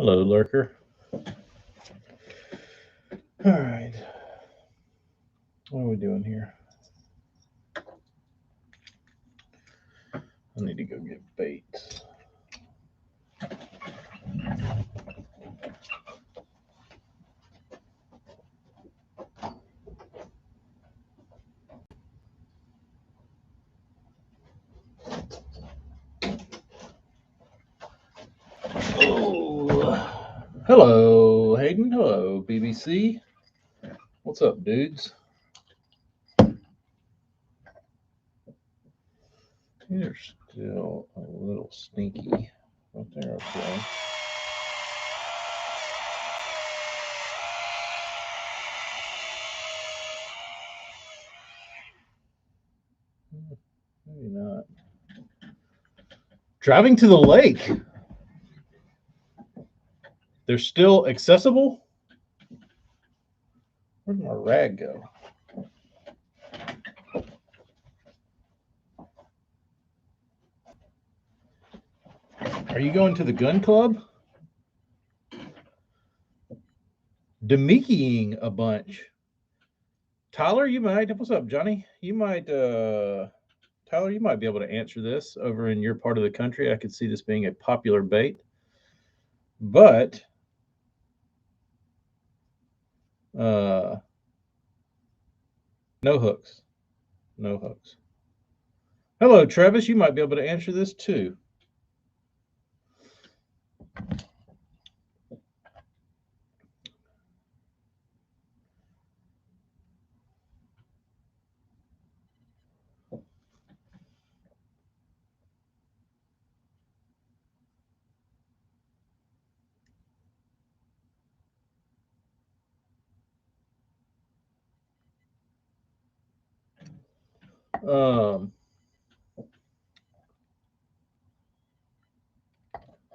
Hello, lurker. All right. What are we doing here? I need to go get baits. Oh, hello, Hayden. Hello, BBC. What's up, dudes? They're still a little sneaky. But they're okay. Maybe not. Driving to the lake. They're still accessible? Where'd my rag go? Are you going to the gun club? Demikeying a bunch. Tyler, you might. What's up, Johnny? You might, Tyler, you might be able to answer this over in your part of the country. I could see this being a popular bait. But no hooks. No hooks. Hello, Travis. You might be able to answer this too.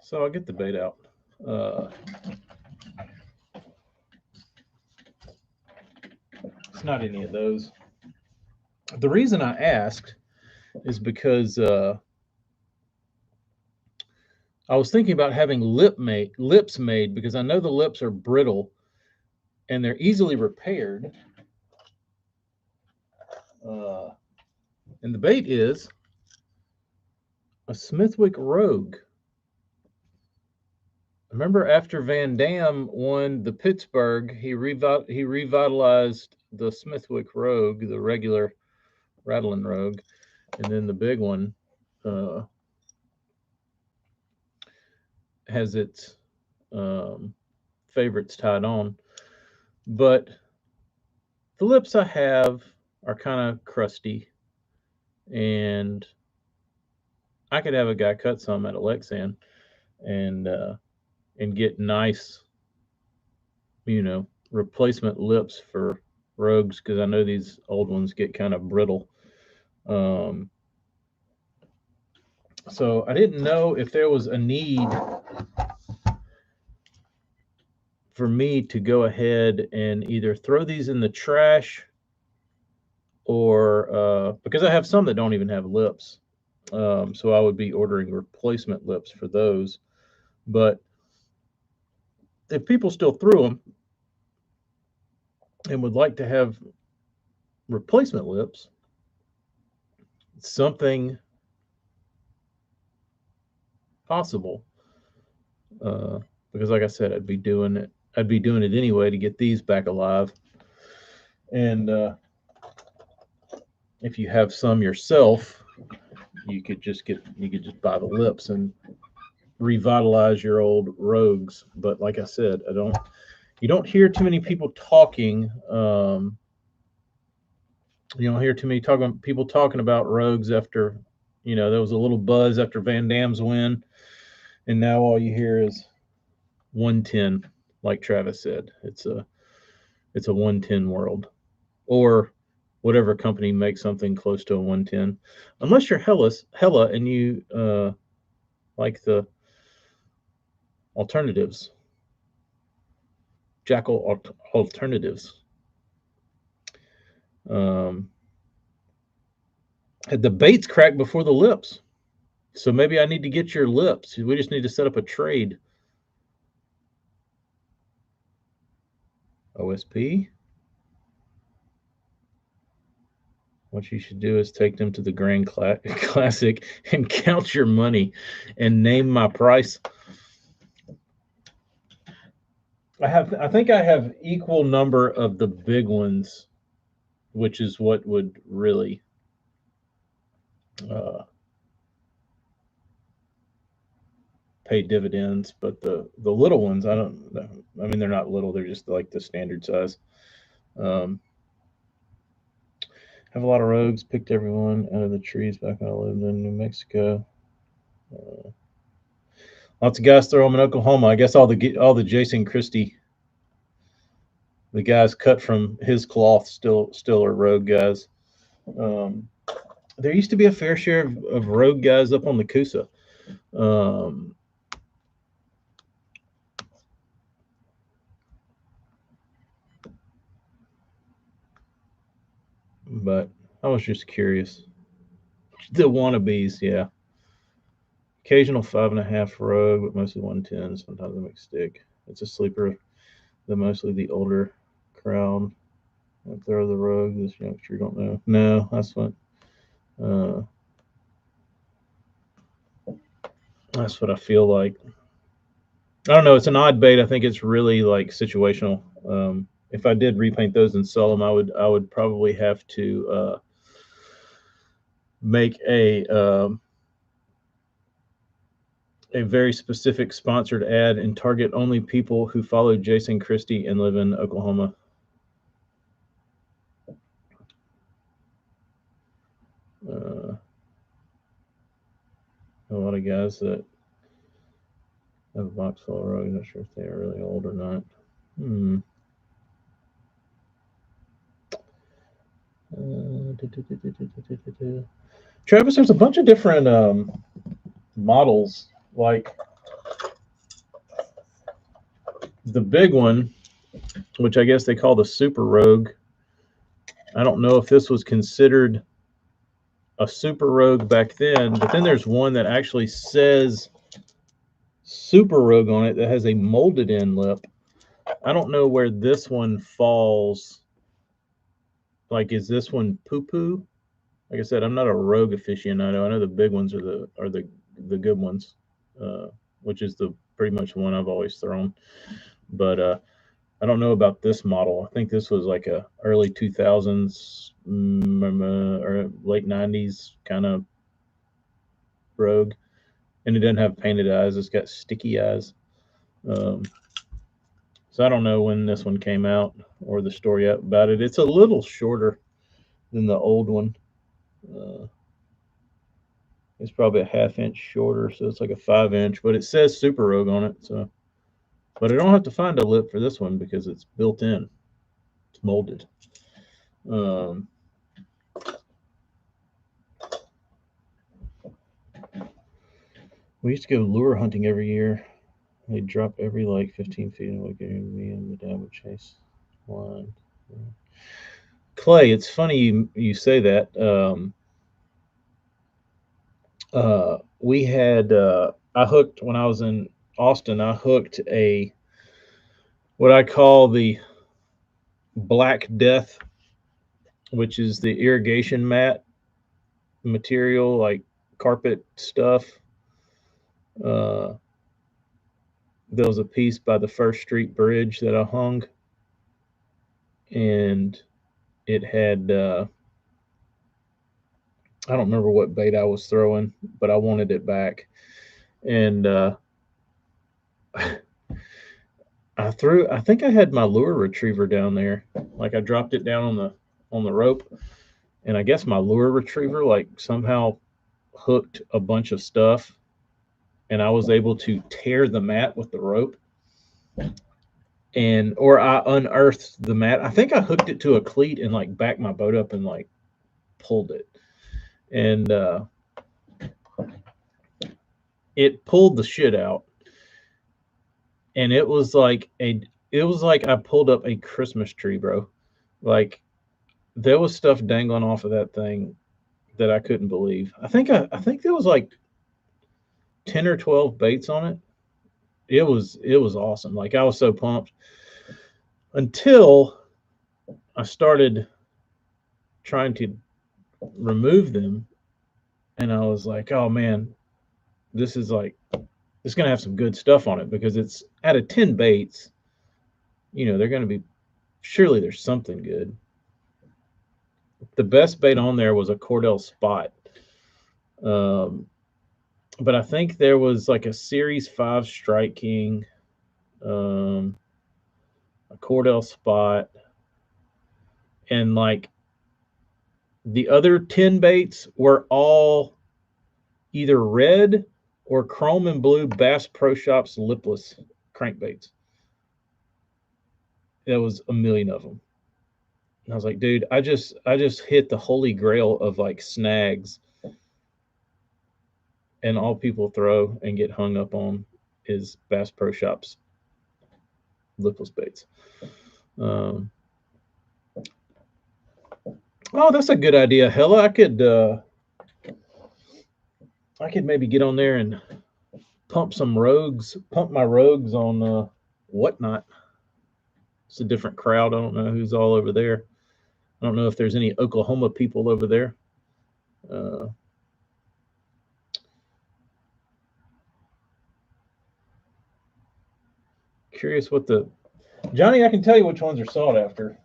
So I'll get the bait out. It's not any of those. The reason I asked is because I was thinking about having lips made because I know the lips are brittle and they're easily repaired. And the bait is a Smithwick Rogue. Remember, after Van Dam won the Pittsburgh, he revitalized the Smithwick Rogue, the regular rattling Rogue, and then the big one has its favorites tied on. But the lips I have are kind of crusty, and I could have a guy cut some at a Lexan and get nice, replacement lips for Rogues, because I know these old ones get kind of brittle. So I didn't know if there was a need for me to go ahead and either throw these in the trash or because I have some that don't even have lips. So I would be ordering replacement lips for those. But if people still threw them and would like to have replacement lips, something possible. Because like I said, I'd be doing it anyway to get these back alive. And if you have some yourself, you could just buy the lips and revitalize your old Rogues. But like I said, you don't hear too many people talking. You don't hear too many people talking about Rogues after, there was a little buzz after Van Dam's win, and now all you hear is 110. Like Travis said, it's a 110 world, or whatever company makes something close to a 110, unless you're Hella and you like the alternatives, Jackal alternatives. Had the baits cracked before the lips, so maybe I need to get your lips. We just need to set up a trade. OSP. What you should do is take them to the Grand Classic and count your money and name my price. I think I have equal number of the big ones, which is what would really pay dividends. But the little ones, I don't know. I mean, they're not little; they're just like the standard size. Have a lot of rogues. Picked everyone out of the trees back when I lived in New Mexico. Lots of guys throw them in Oklahoma. I guess all the Jason Christie, the guys cut from his cloth, still are rogue guys. There used to be a fair share of rogue guys up on the Coosa. But I was just curious. The wannabes, yeah. Occasional 5.5 rogue, but mostly 110. Sometimes a mixed stick. It's a sleeper. Mostly the older crowd. Up there, the rogue. This youngster, you don't know. No, that's what. That's what I feel like. I don't know. It's an odd bait. I think it's really like situational. If I did repaint those and sell them, I would probably have to make a very specific sponsored ad and target only people who follow Jason Christie and live in Oklahoma. A lot of guys that have a box full of rogues. Not sure if they are really old or not. Travis, there's a bunch of different models. Like the big one, which I guess they call the Super Rogue. I don't know if this was considered a Super Rogue back then, but then there's one that actually says Super Rogue on it that has a molded in lip. I don't know where this one falls. Like, is this one poo-poo? Like I said, I'm not a rogue aficionado. I know the big ones are the good ones, which is the pretty much the one I've always thrown. But I don't know about this model. I think this was like a early 2000s or late 90s kind of rogue, and it doesn't have painted eyes. It's got sticky eyes. So I don't know when this one came out or the story about it. It's a little shorter than the old one. It's probably a 1/2 inch shorter, so it's like a 5-inch, but it says Super Rogue on it. So, but I don't have to find a lip for this one because it's built in. It's molded. We used to go lure hunting every year. They'd drop every like 15 feet and me and the dad would chase line. Clay, it's funny you say that. We had I hooked when I was in Austin. I hooked what I call the Black Death, which is the irrigation mat material, like carpet stuff. There was a piece by the First Street Bridge that I hung, and it had I don't remember what bait I was throwing, but I wanted it back, and I think I had my lure retriever down there. Like I dropped it down on the rope, and I guess my lure retriever like somehow hooked a bunch of stuff, and I was able to tear the mat with the rope, or I unearthed the mat. I think I hooked it to a cleat and like backed my boat up and like pulled it, and it pulled the shit out, and it was like I pulled up a Christmas tree, bro. Like there was stuff dangling off of that thing that I couldn't believe. I think there was like 10 or 12 baits on it. It was awesome. Like I was so pumped. until I started trying to remove them, and I was like, oh man, this is like, it's going to have some good stuff on it, because it's out of 10 baits, they're going to be, surely there's something good. The best bait on there was a Cordell Spot. But I think there was like a Series 5 Strike King, a Cordell Spot, and like the other 10 baits were all either red or chrome and blue Bass Pro Shops lipless crankbaits. There was a million of them. And I was like, dude, I just hit the holy grail of like snags, and all people throw and get hung up on is Bass Pro Shops lipless baits. Oh, that's a good idea. Hella, I could maybe get on there and pump my rogues on Whatnot. It's a different crowd. I don't know who's all over there. I don't know if there's any Oklahoma people over there. Curious what Johnny, I can tell you which ones are sought after.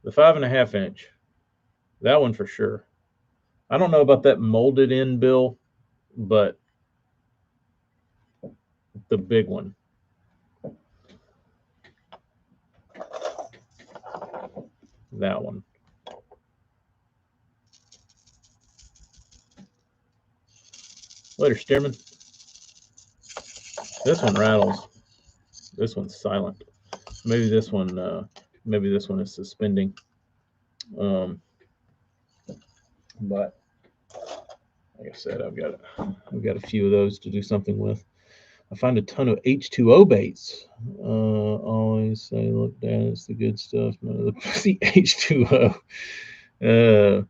The 5.5 inch. That one for sure. I don't know about that molded in bill, but the big one. That one. Later, Stearman. This one rattles. This one's silent. Maybe this one is suspending. But like I said, I've got a few of those to do something with. I find a ton of H2O baits. Always say, look down, it's the good stuff. No, the H2O.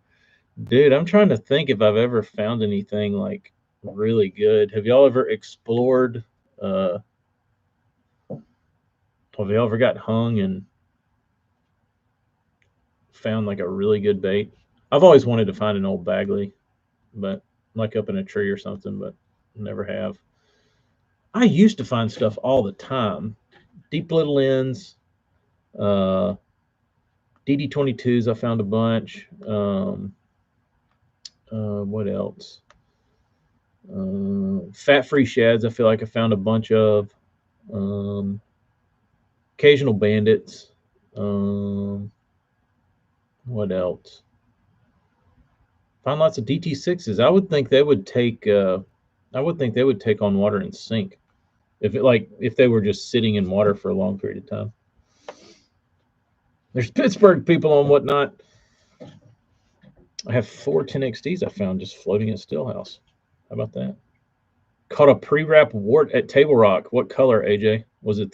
Dude, I'm trying to think if I've ever found anything like really good. Have y'all ever explored? Have y'all ever got hung and found like a really good bait? I've always wanted to find an old Bagley, but like up in a tree or something, but never have. I used to find stuff all the time. Deep little ends, DD22s, I found a bunch. What else? Fat-free shads, I feel like I found a bunch of. Occasional bandits. What else? Found lots of DT6s. I would think they would take on water and sink if they were just sitting in water for a long period of time. There's Pittsburgh people on Whatnot. I have 4 10XDs I found just floating at Stillhouse. How about that? Caught a pre-wrap wart at Table Rock. What color, AJ? Was it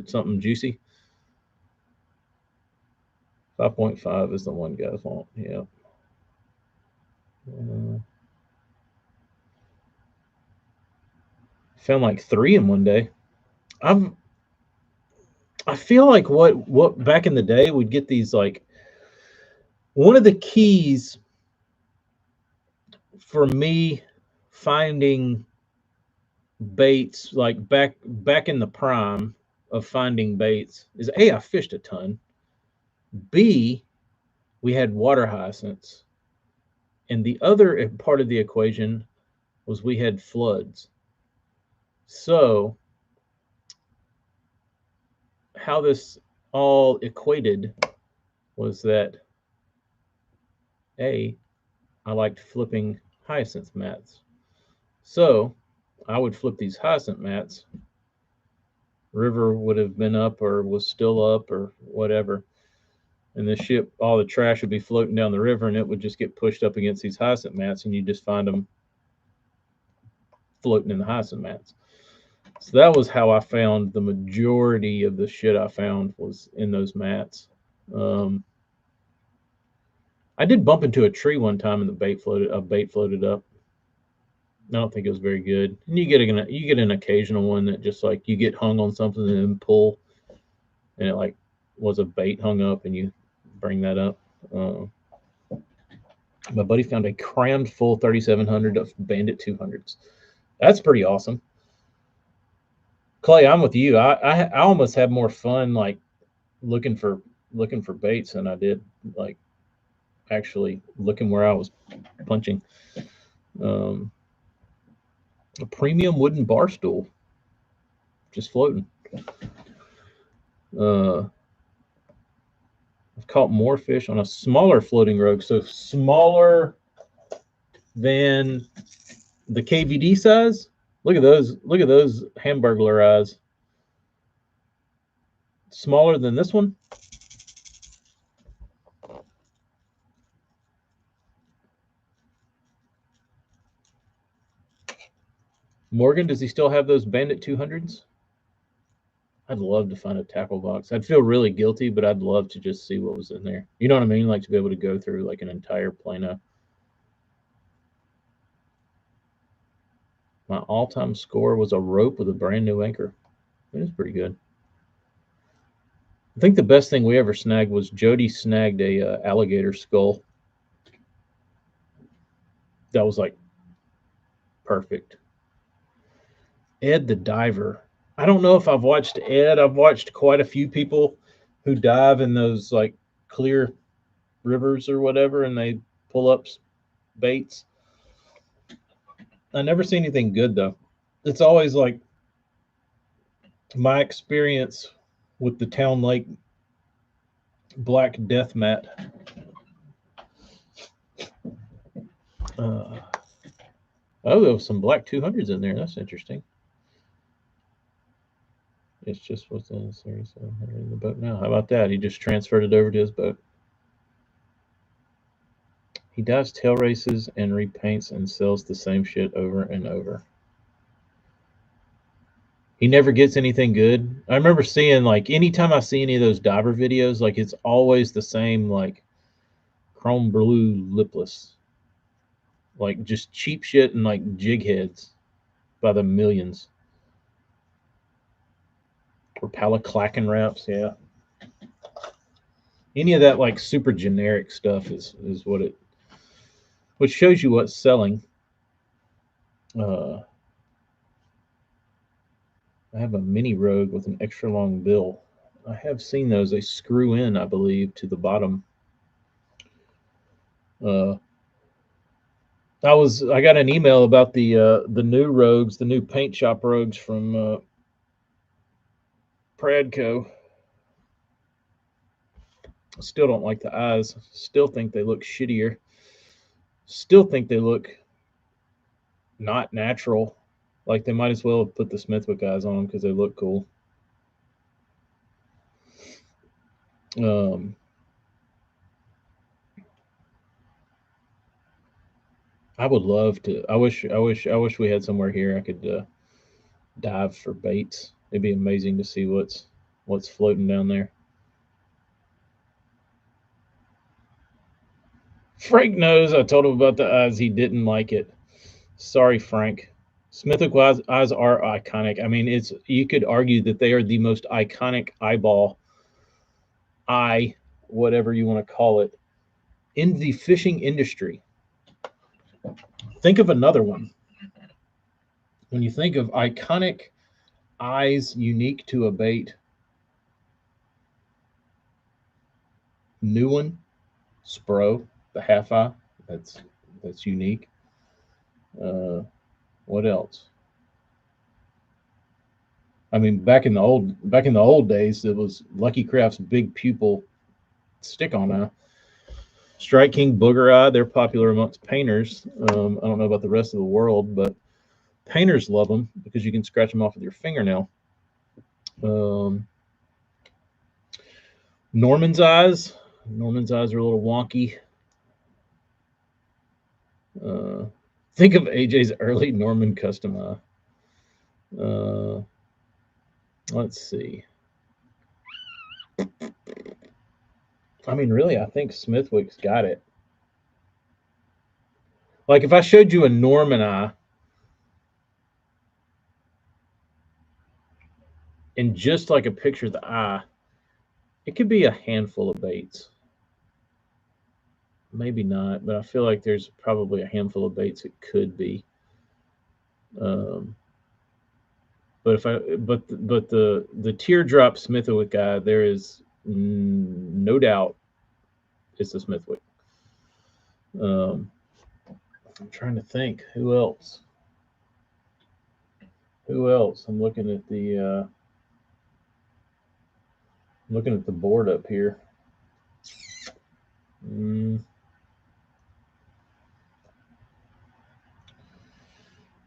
something juicy? 5.5 is the one guys want. Yeah. Found like 3 in one day. I feel like what back in the day we'd get these, like, one of the keys for me finding baits, like back in the prime of finding baits, is A, I fished a ton. B, we had water hyacinths. And the other part of the equation was we had floods. So how this all equated was that A, I liked flipping hyacinth mats. So I would flip these hyacinth mats. River would have been up or was still up or whatever. And the ship, all the trash would be floating down the river, and it would just get pushed up against these hyacinth mats, and you just find them floating in the hyacinth mats. So that was how I found the majority of the shit I found was in those mats. I did bump into a tree one time, and a bait floated up. I don't think it was very good. And you get an occasional one that just like you get hung on something and then pull. and it like was a bait hung up, and you bring that up. My buddy found a crammed full 3700 of Bandit 200s. That's pretty awesome. Clay, I'm with you. I almost had more fun like looking for baits than I did like actually looking where I was punching. A premium wooden bar stool, just floating. I've caught more fish on a smaller floating rogue, so smaller than the KVD size. Look at those! Look at those Hamburglar eyes. Smaller than this one. Morgan, does he still have those Bandit 200s? I'd love to find a tackle box. I'd feel really guilty, but I'd love to just see what was in there. You know what I mean? Like to be able to go through like an entire Plano. My all-time score was a rope with a brand new anchor. It was pretty good. I think the best thing we ever snagged was Jody snagged a alligator skull. That was like perfect. Ed the diver. I don't know if I've watched Ed. I've watched quite a few people who dive in those like clear rivers or whatever, and they pull up baits. I never see anything good though. It's always like my experience with the Town Lake Black Death Mat. Oh, there was some black 200s in there. That's interesting. It's just what's in the series in the boat now. How about that? He just transferred it over to his boat. He dives tail races and repaints and sells the same shit over and over. He never gets anything good. I remember seeing like anytime I see any of those diver videos, like it's always the same like chrome blue lipless. Like just cheap shit and like jig heads by the millions. Or Palaclacan wraps, yeah. Any of that like super generic stuff is what it, which shows you what's selling. I have a mini Rogue with an extra long bill. I have seen those. They screw in, I believe, to the bottom. I got an email about the new Rogues, the new paint shop Rogues from Pradco. Still don't like the eyes. Still think they look shittier. Still think they look not natural. Like they might as well have put the Smithwick eyes on them because they look cool. I would love to. I wish we had somewhere here I could dive for baits. It'd be amazing to see what's floating down there. Frank knows. I told him about the eyes. He didn't like it. Sorry, Frank. Smithwick eyes are iconic. I mean, you could argue that they are the most iconic eyeball, whatever you want to call it, in the fishing industry. Think of another one. When you think of iconic eyes unique to a bait, new one, Spro, the half eye. That's unique. What else? I mean, back in the old days, it was Lucky Craft's big pupil stick on eye. Strike King Booger Eye, they're popular amongst painters. I don't know about the rest of the world, but painters love them because you can scratch them off with your fingernail. Norman's eyes. Norman's eyes are a little wonky. Think of AJ's early Norman custom eye. Let's see. I mean, really, I think Smithwick's got it. Like if I showed you a Norman eye and just like a picture of the eye, It could be a handful of baits. Maybe not, but I feel like there's probably a handful of baits it could be. Um, but the teardrop Smithwick guy, there is no doubt it's the Smithwick. I'm trying to think who else. Who else? I'm looking at the board up here.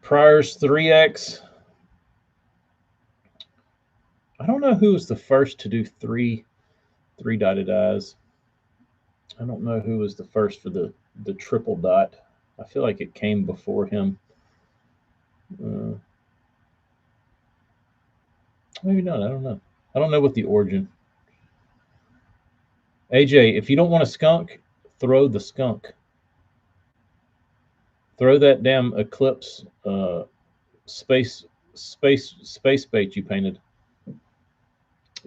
Pryor's 3X. I don't know who was the first to do three dotted eyes. I don't know who was the first for the triple dot. I feel like it came before him. Maybe not. I don't know. I don't know what the origin. AJ, if you don't want a skunk, throw the skunk. Throw that damn Eclipse space bait you painted.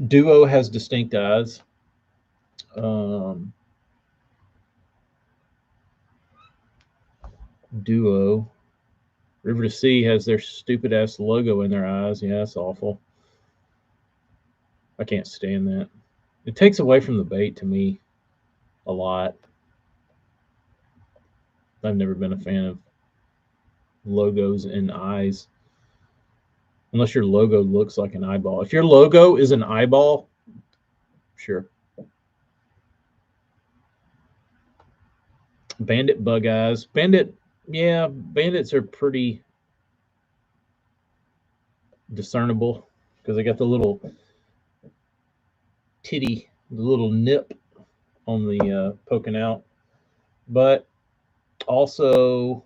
Duo has distinct eyes. Duo. River to Sea has their stupid ass logo in their eyes. Yeah, that's awful. I can't stand that. It takes away from the bait to me a lot. I've never been a fan of logos and eyes. Unless your logo looks like an eyeball. If your logo is an eyeball, sure. Bandit bug eyes. Bandits are pretty discernible because they got the little titty, the little nip on the poking out. But also,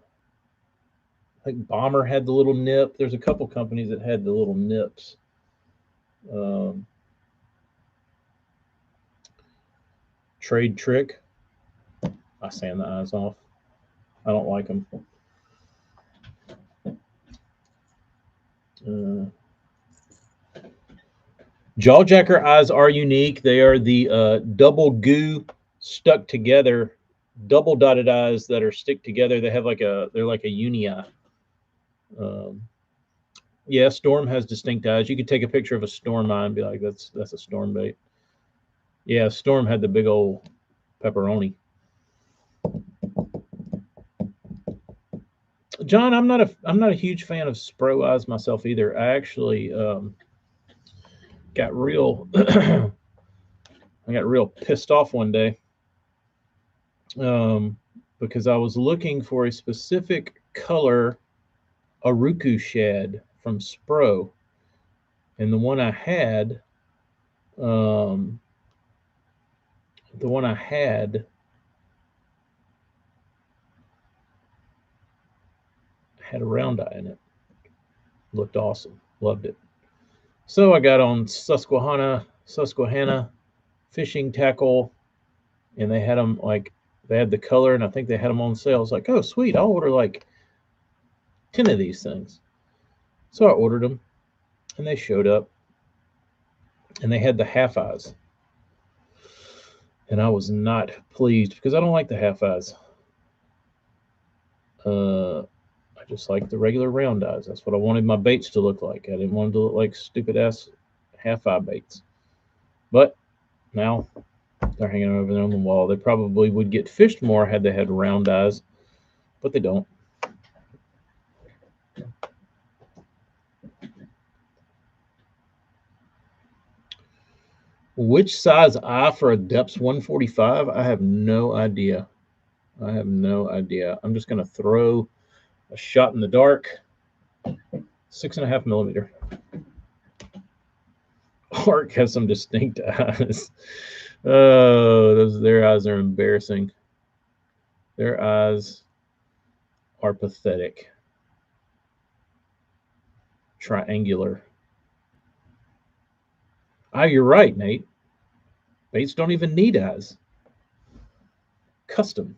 I think Bomber had the little nip. There's a couple companies that had the little nips. Trade Trick. I sand the eyes off. I don't like them. Jawjacker eyes are unique. They are the double goo stuck together, double dotted eyes that are stick together. They have they're like a uni eye. Yeah, Storm has distinct eyes. You could take a picture of a Storm eye and be like, that's a Storm bait. Yeah, Storm had the big old pepperoni. John, I'm not a huge fan of Spro eyes myself either. I actually got real I got real pissed off one day because I was looking for a specific color Aruku shad from Spro, and the one I had had a round eye in it. Looked awesome. Loved it. So I got on Susquehanna fishing tackle, and they had them they had the color, and I think they had them on sale. I was like, oh, sweet. I'll order like 10 of these things. So I ordered them, and they showed up, and they had the half eyes. And I was not pleased because I don't like the half eyes. I just like the regular round eyes. That's what I wanted my baits to look like. I didn't want them to look like stupid ass half eye baits. But now they're hanging over there on the wall. They probably would get fished more had they had round eyes, but they don't. Which size eye for a depths 145? I have no idea. I'm just going to throw a shot in the dark. 6.5 millimeter. Ark has some distinct eyes. Oh, their eyes are embarrassing. Their eyes are pathetic. Triangular. Ah, you're right, Nate. Baits don't even need eyes. Custom.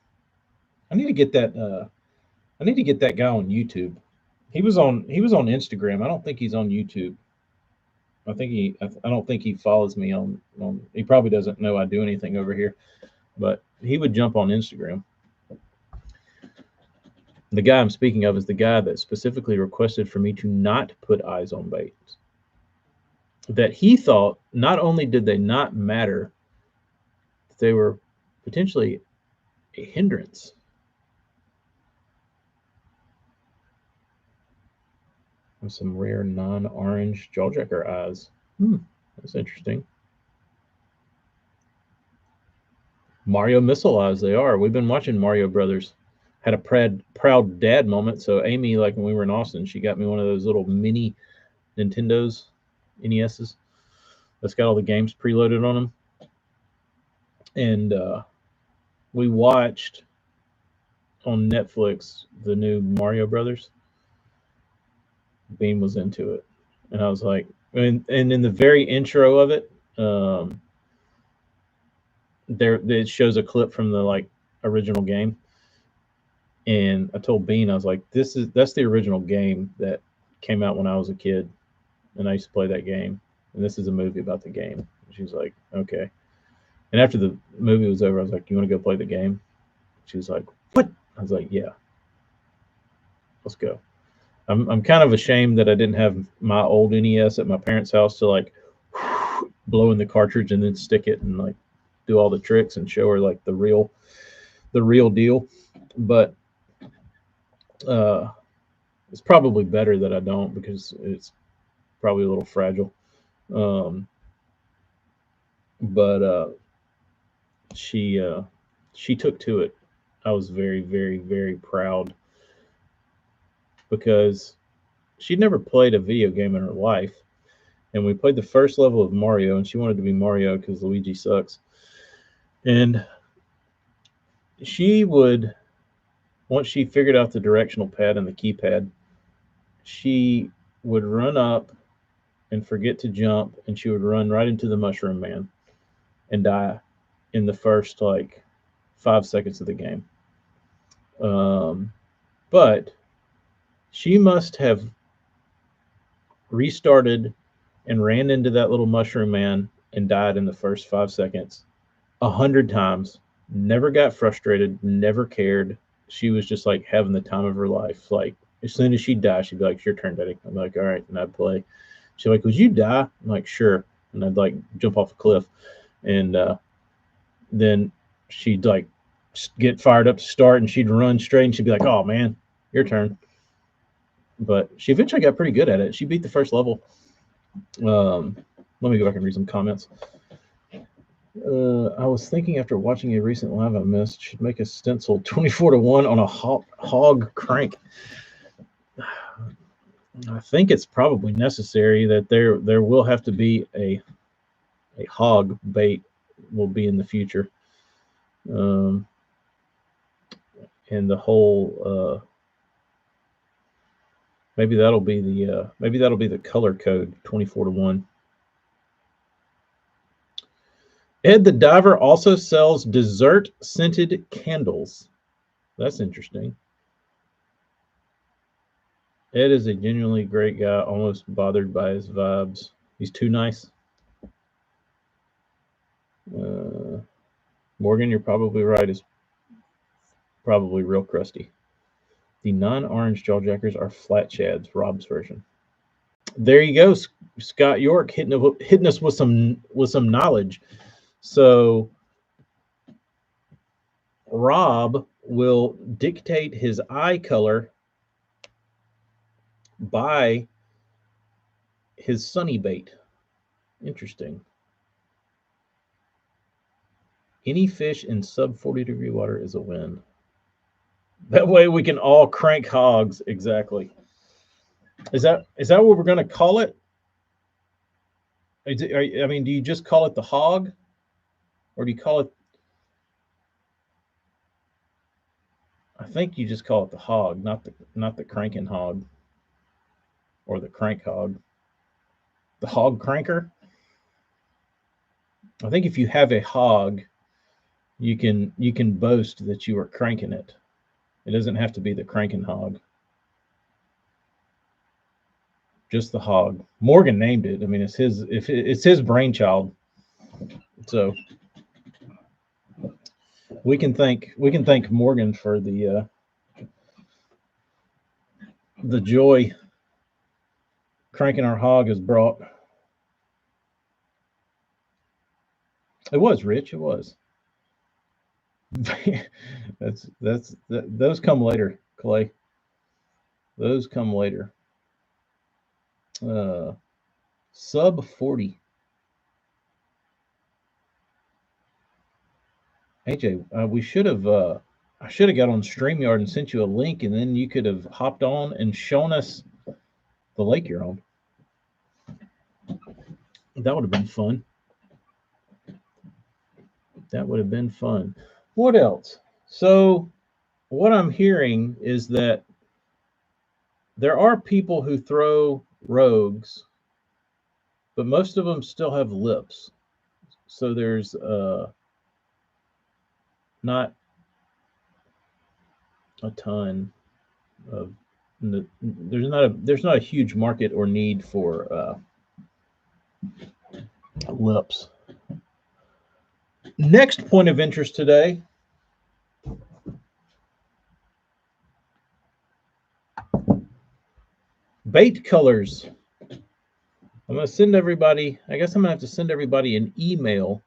I need to get that. I need to get that guy on YouTube. He was on Instagram. I don't think he's on YouTube. I think I don't think he follows me on. He probably doesn't know I do anything over here, but he would jump on Instagram. The guy I'm speaking of is the guy that specifically requested for me to not put eyes on baits. That he thought not only did they not matter, they were potentially a hindrance. With some rare non-orange jawjacker eyes. That's interesting. Mario missile eyes, they are. We've been watching Mario Brothers. Had a proud dad moment. So Amy, like when we were in Austin, she got me one of those little mini Nintendos, NESs. That's got all the games preloaded on them. And we watched on Netflix the new Mario Brothers. Beam was into it, and I was like, and in the very intro of it, there it shows a clip from the like original game, and I told Bean, I was like, that's the original game that came out when I was a kid, and I used to play that game, and this is a movie about the game. And she was like, okay. And after the movie was over, I was like, you want to go play the game? She was like, what? I was like, yeah, let's go. I'm kind of ashamed that I didn't have my old NES at my parents' house to like blow in the cartridge and then stick it and like do all the tricks and show her like the real deal. But it's probably better that I don't, because it's probably a little fragile. But she took to it. I was very, very, very proud, because she'd never played a video game in her life. And we played the first level of Mario, and she wanted to be Mario because Luigi sucks. And she would, once she figured out the directional pad and the keypad, she would run up and forget to jump, and she would run right into the Mushroom Man and die in the first like 5 seconds of the game. But she must have restarted and ran into that little Mushroom Man and died in the first 5 seconds 100 times. Never got frustrated, never cared. She was just like having the time of her life. Like as soon as she'd die, she'd be like, "It's your turn, Daddy." I'm like, "All right," and I'd play. She's like, "Would you die?" I'm like, "Sure," and I'd like jump off a cliff, and then she'd like get fired up to start, and she'd run straight, and she'd be like, "Oh man, your turn." But she eventually got pretty good at it. She beat the first level. Let me go back and read some comments. I was thinking after watching a recent live I missed, should make a stencil 24-1 on a hog crank. I think it's probably necessary that there will have to be a hog bait will be in the future. And the whole maybe that'll be the color code 24-1. Ed the Diver also sells dessert scented candles. That's interesting. Ed is a genuinely great guy, almost bothered by his vibes. He's too nice. Morgan, you're probably right. Is probably real crusty. The non-orange jawjackers are flat shads, Rob's version. There you go, Scott York hitting us with some knowledge. So Rob will dictate his eye color by his sunny bait. Interesting. Any fish in sub 40-degree water is a win. That way we can all crank hogs. Exactly. Is that what we're going to call it? I mean, do you just call it the hog, or do you call it? I think you just call it the hog, not the cranking hog, or the crank hog. The hog cranker. I think if you have a hog, you can boast that you are cranking it. It doesn't have to be the cranking hog. Just the hog. Morgan named it. I mean, it's his brainchild. So we can thank Morgan for the joy cranking our hog has brought. It was Rich. It was. Those come later, Clay. Those come later. Sub 40. AJ, we should have. I should have got on StreamYard and sent you a link, and then you could have hopped on and shown us the lake you're on. That would have been fun. That would have been fun. What else? So, what I'm hearing is that there are people who throw rogues, but most of them still have lips. So there's not a ton of there's not a huge market or need for lips. Next point of interest today. Bait colors. I'm going to send everybody, I guess I'm going to have to send everybody an email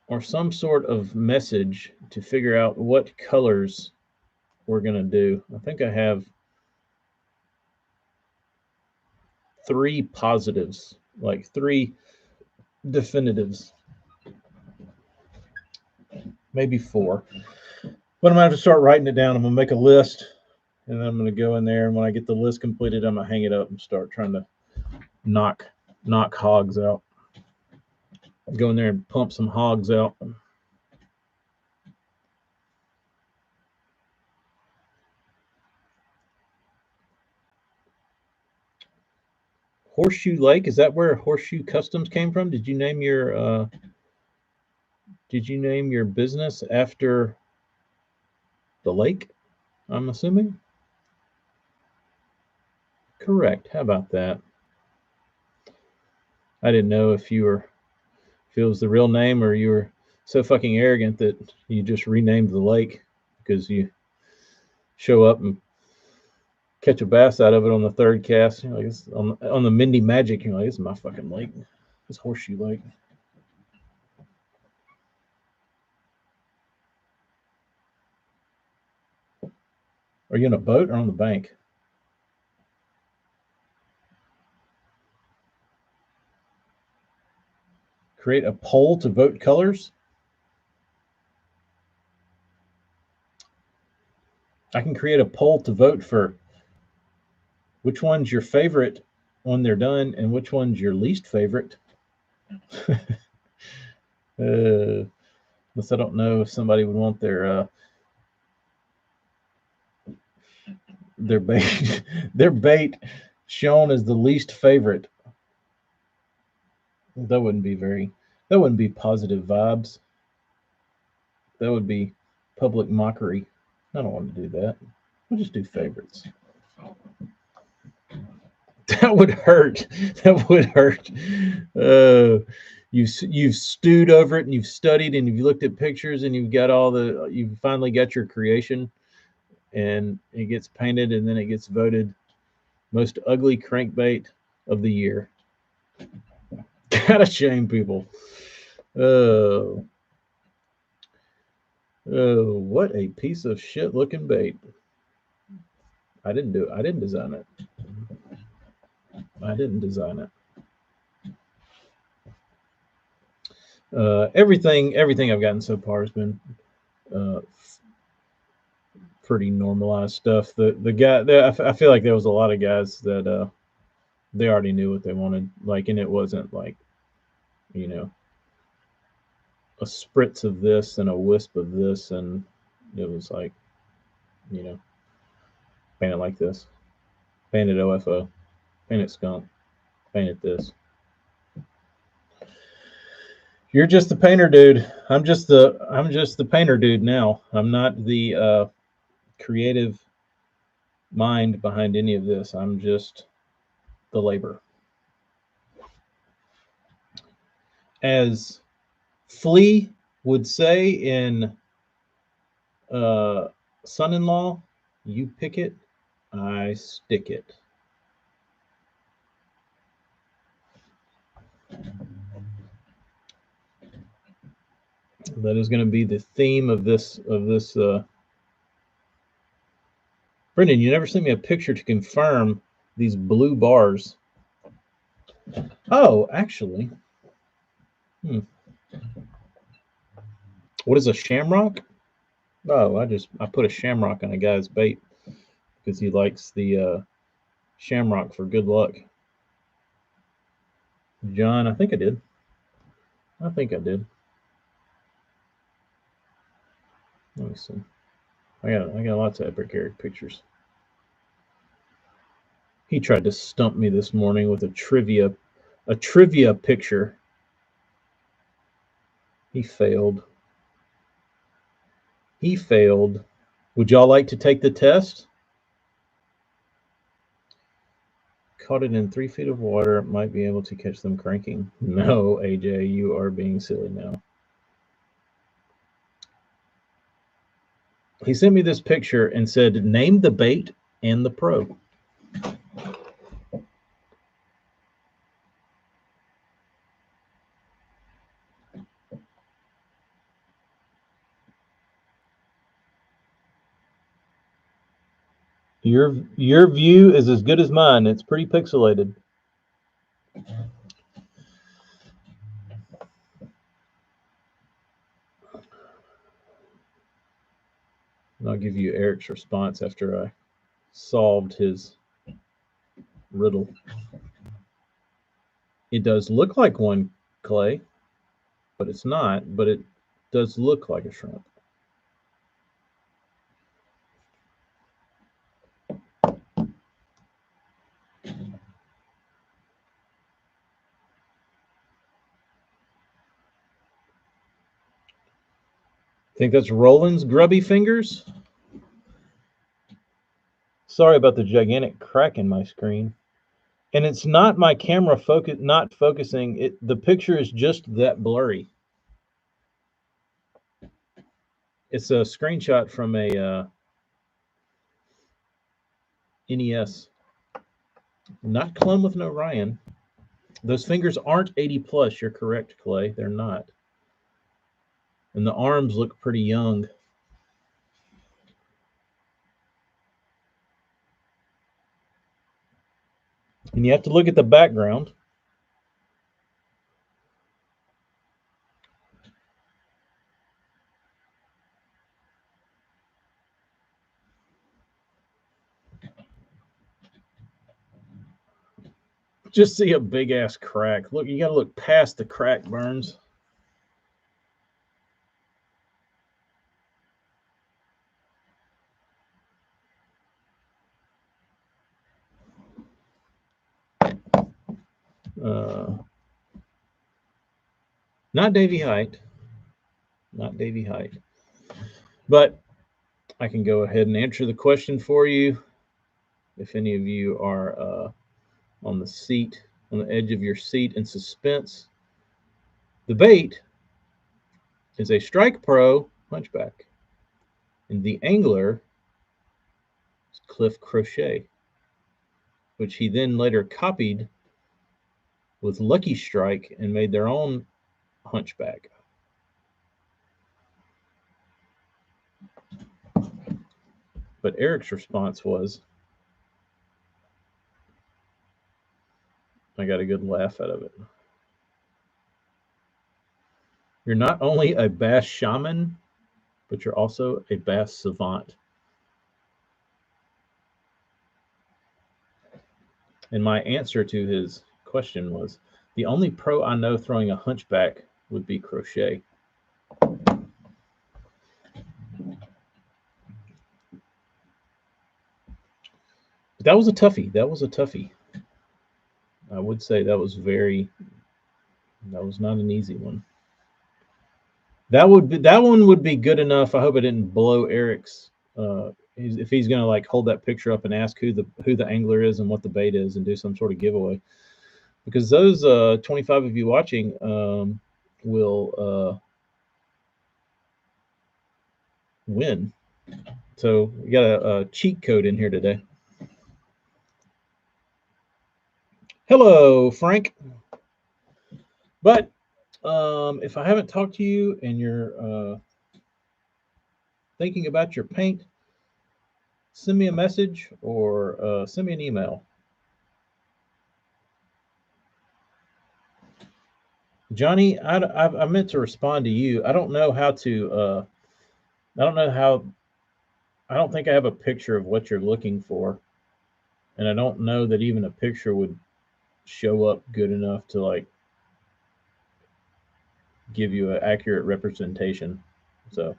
or some sort of message to figure out what colors we're going to do. I think I have 3 positives, like 3 definitives, maybe 4. But I'm going to have to start writing it down. I'm going to make a list, and then I'm going to go in there, and when I get the list completed, I'm going to hang it up and start trying to knock hogs out. Go in there and pump some hogs out. Horseshoe Lake, is that where Horseshoe Customs came from? Did you name your business after the lake? I'm assuming. Correct. How about that? I didn't know if it was the real name or you were so fucking arrogant that you just renamed the lake because you show up and catch a bass out of it on the 3rd cast. You're like, it's on the Mindy Magic, you're like, this is my fucking lake. It's Horseshoe Lake. Are you in a boat or on the bank? Create a poll to vote colors. I can create a poll to vote for which one's your favorite when they're done and which one's your least favorite. Unless I don't know if somebody would want their bait shown as the least favorite. That wouldn't be positive vibes. That would be public mockery. I don't want to do that. We'll just do favorites. That would hurt. That would hurt. You've stewed over it and you've studied and you've looked at pictures and you've finally got your creation, and it gets painted and then it gets voted most ugly crankbait of the year. Gotta shame people. Oh, what a piece of shit looking bait. I didn't design it. I didn't design it. Everything I've gotten so far has been pretty normalized stuff. The guy, I feel like there was a lot of guys that they already knew what they wanted, like, and it wasn't like, you know, a spritz of this and a wisp of this, and it was like, you know, paint it like this, paint it OFO, paint it skunk, paint it this. You're just the painter dude. I'm just the painter dude now. I'm not the creative mind behind any of this. I'm just the labor. As Flea would say in Son-in-Law, you pick it, I stick it. That is going to be the theme of this. Brendan, you never sent me a picture to confirm these blue bars. Oh, actually. What is a shamrock? Oh, I put a shamrock on a guy's bait because he likes the shamrock for good luck. John, I think I did. Let me see. I got lots of Epic Eric pictures. He tried to stump me this morning with a trivia picture. He failed. Would y'all like to take the test? Caught it in 3 feet of water. Might be able to catch them cranking. No, AJ, you are being silly now. He sent me this picture and said, name the bait and the pro. Your view is as good as mine. It's pretty pixelated. I'll give you Eric's response after I solved his riddle. It does look like one, Clay, but it's not. But it does look like a shrimp. Think that's Roland's grubby fingers? Sorry about the gigantic crack in my screen. And it's not my camera not focusing. The picture is just that blurry. It's a screenshot from a NES. Not Clone with no Ryan. Those fingers aren't 80 plus. You're correct, Clay. They're not. And the arms look pretty young. And you have to look at the background. Just see a big ass crack. Look, you got to look past the crack, Burns. Not Davy Height. But I can go ahead and answer the question for you. If any of you are on the edge of your seat in suspense, the bait is a Strike Pro Hunchback. And the angler is Cliff Crochet, which he then later copied with Lucky Strike and made their own Hunchback. But Eric's response was, I got a good laugh out of it. You're not only a bass shaman, but you're also a bass savant. And my answer to his question was, the only pro I know throwing a hunchback would be Crochet. But that was a toughie. I would say that was not an easy one. That one would be good enough. I hope I didn't blow Eric's if he's gonna like hold that picture up and ask who the angler is and what the bait is and do some sort of giveaway, because those 25 of you watching will win. So we got a cheat code in here today. Hello, Frank. But if I haven't talked to you and you're thinking about your paint, send me a message or send me an email. Johnny, I meant to respond to you. I don't know how to. I don't know how. I don't think I have a picture of what you're looking for, and I don't know that even a picture would show up good enough to like give you an accurate representation. So,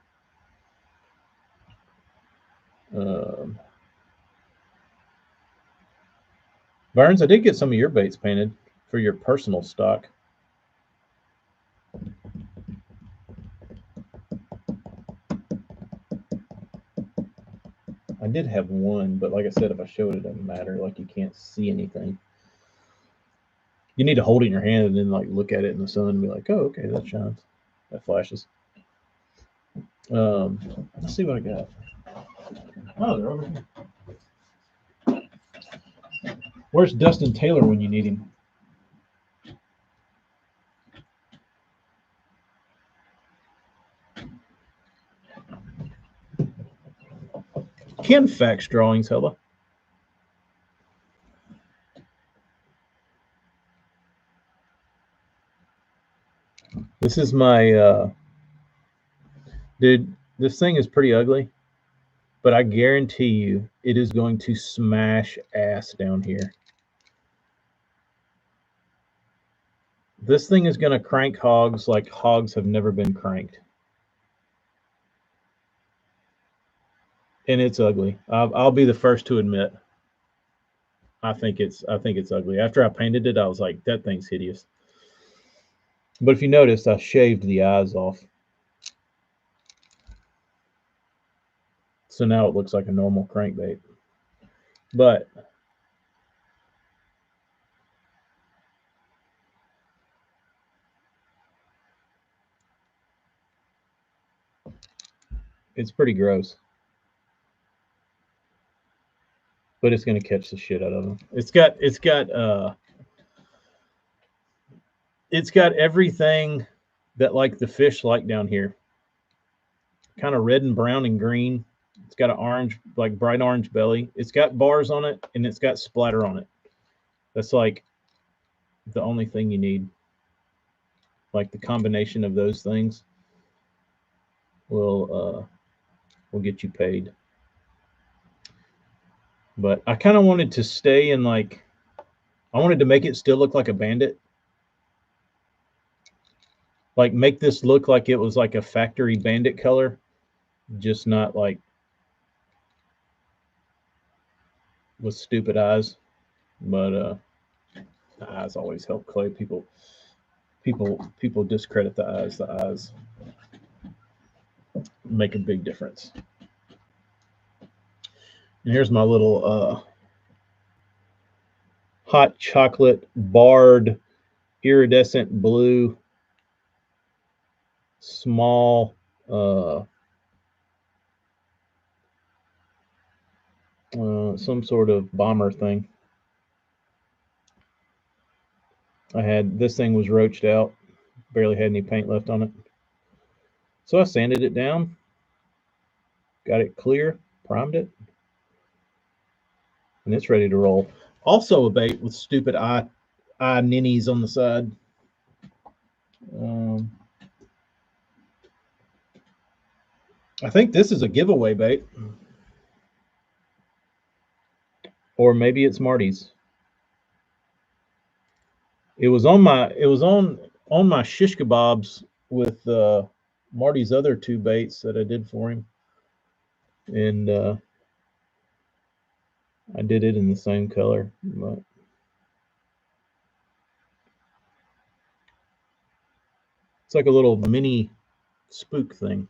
Burns, I did get some of your baits painted for your personal stock. I did have one, but like I said, if I show it, it doesn't matter. Like you can't see anything. You need to hold it in your hand and then like look at it in the sun and be like, oh, okay, that shines, that flashes. Let's see what I got. Oh, they're over here. Where's Dustin Taylor when you need him? Ken Fax drawings, hella. This is my dude. This thing is pretty ugly, but I guarantee you it is going to smash ass down here. This thing is going to crank hogs like hogs have never been cranked. And it's ugly. I'll be the first to admit. I think it's ugly. After I painted it, I was like, that thing's hideous. But if you noticed, I shaved the eyes off. So now it looks like a normal crankbait. But it's pretty gross. But it's gonna catch the shit out of them. It's got everything that like the fish like down here. Kind of red and brown and green. It's got an orange, like bright orange belly. It's got bars on it and it's got splatter on it. That's like the only thing you need. Like the combination of those things will get you paid. But I kind of wanted to stay in like, I wanted to make it still look like a bandit. Like make this look like it was like a factory bandit color, just not like with stupid eyes. But the eyes always help clay. People discredit the eyes. The eyes make a big difference. And here's my little hot chocolate barred iridescent blue small some sort of bomber thing. I had this thing was roached out, barely had any paint left on it. So I sanded it down, got it clear, primed it, and it's ready to roll. Also a bait with stupid eye ninnies on the side. I think this is a giveaway bait. Or maybe it's Marty's. It was on my shish kebabs with Marty's other two baits that I did for him. And I did it in the same color, but it's like a little mini spook thing.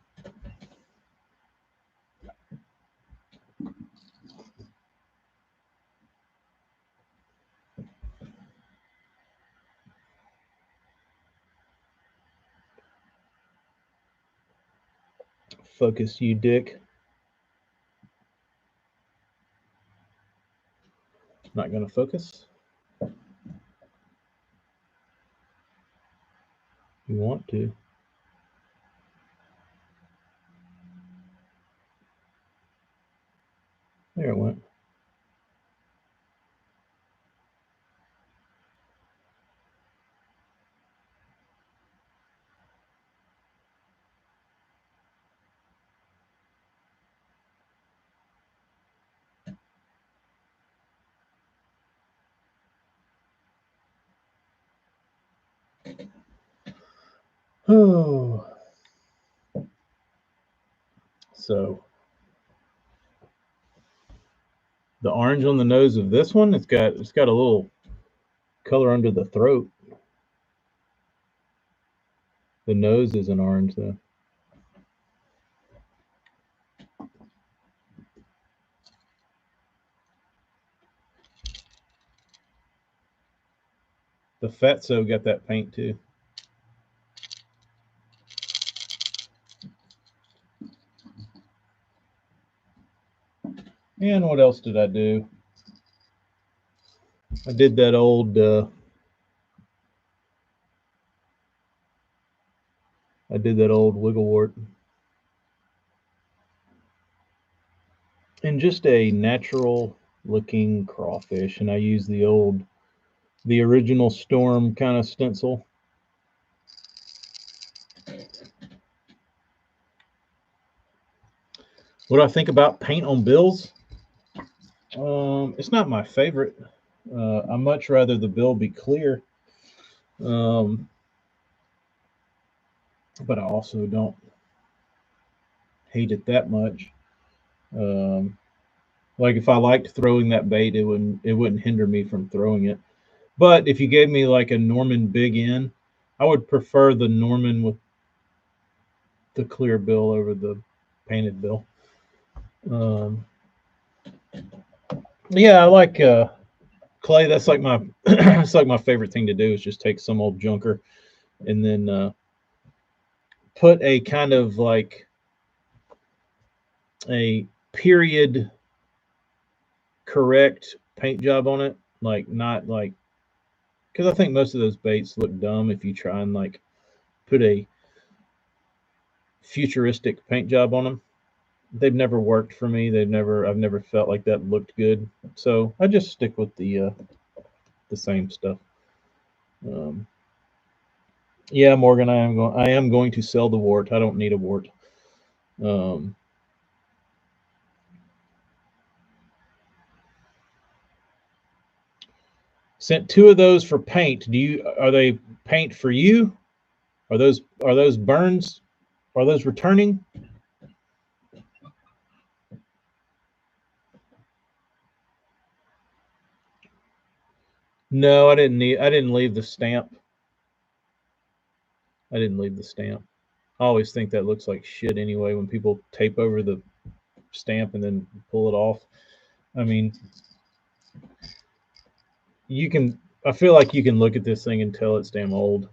Focus, you dick. Not going to focus. You want to. There it went. Oh. So the orange on the nose of this one, it's got a little color under the throat. The nose isn't orange though. The Fatso got that paint too. And what else did I do? I did that old wigglewort. And just a natural looking crawfish, and I used the original Storm kind of stencil. What do I think about paint on bills? It's not my favorite. I much rather the bill be clear. But I also don't hate it that much. Like if I liked throwing that bait, it wouldn't hinder me from throwing it. But if you gave me like a Norman Big N, I would prefer the Norman with the clear bill over the painted bill. Yeah, I like clay. That's like my it's like my favorite thing to do is just take some old junker and then put a kind of like a period correct paint job on it, like not like, because I think most of those baits look dumb if you try and like put a futuristic paint job on them. They've never worked for me. I've never felt like that looked good. So I just stick with the same stuff. Yeah, Morgan, I am going to sell the wart. I don't need a wart. Sent 2 of those for paint. Are they paint for you? Are those burns? Are those returning? No, I didn't leave the stamp. I didn't leave the stamp. I always think that looks like shit anyway when people tape over the stamp and then pull it off. I mean, I feel like you can look at this thing and tell it's damn old.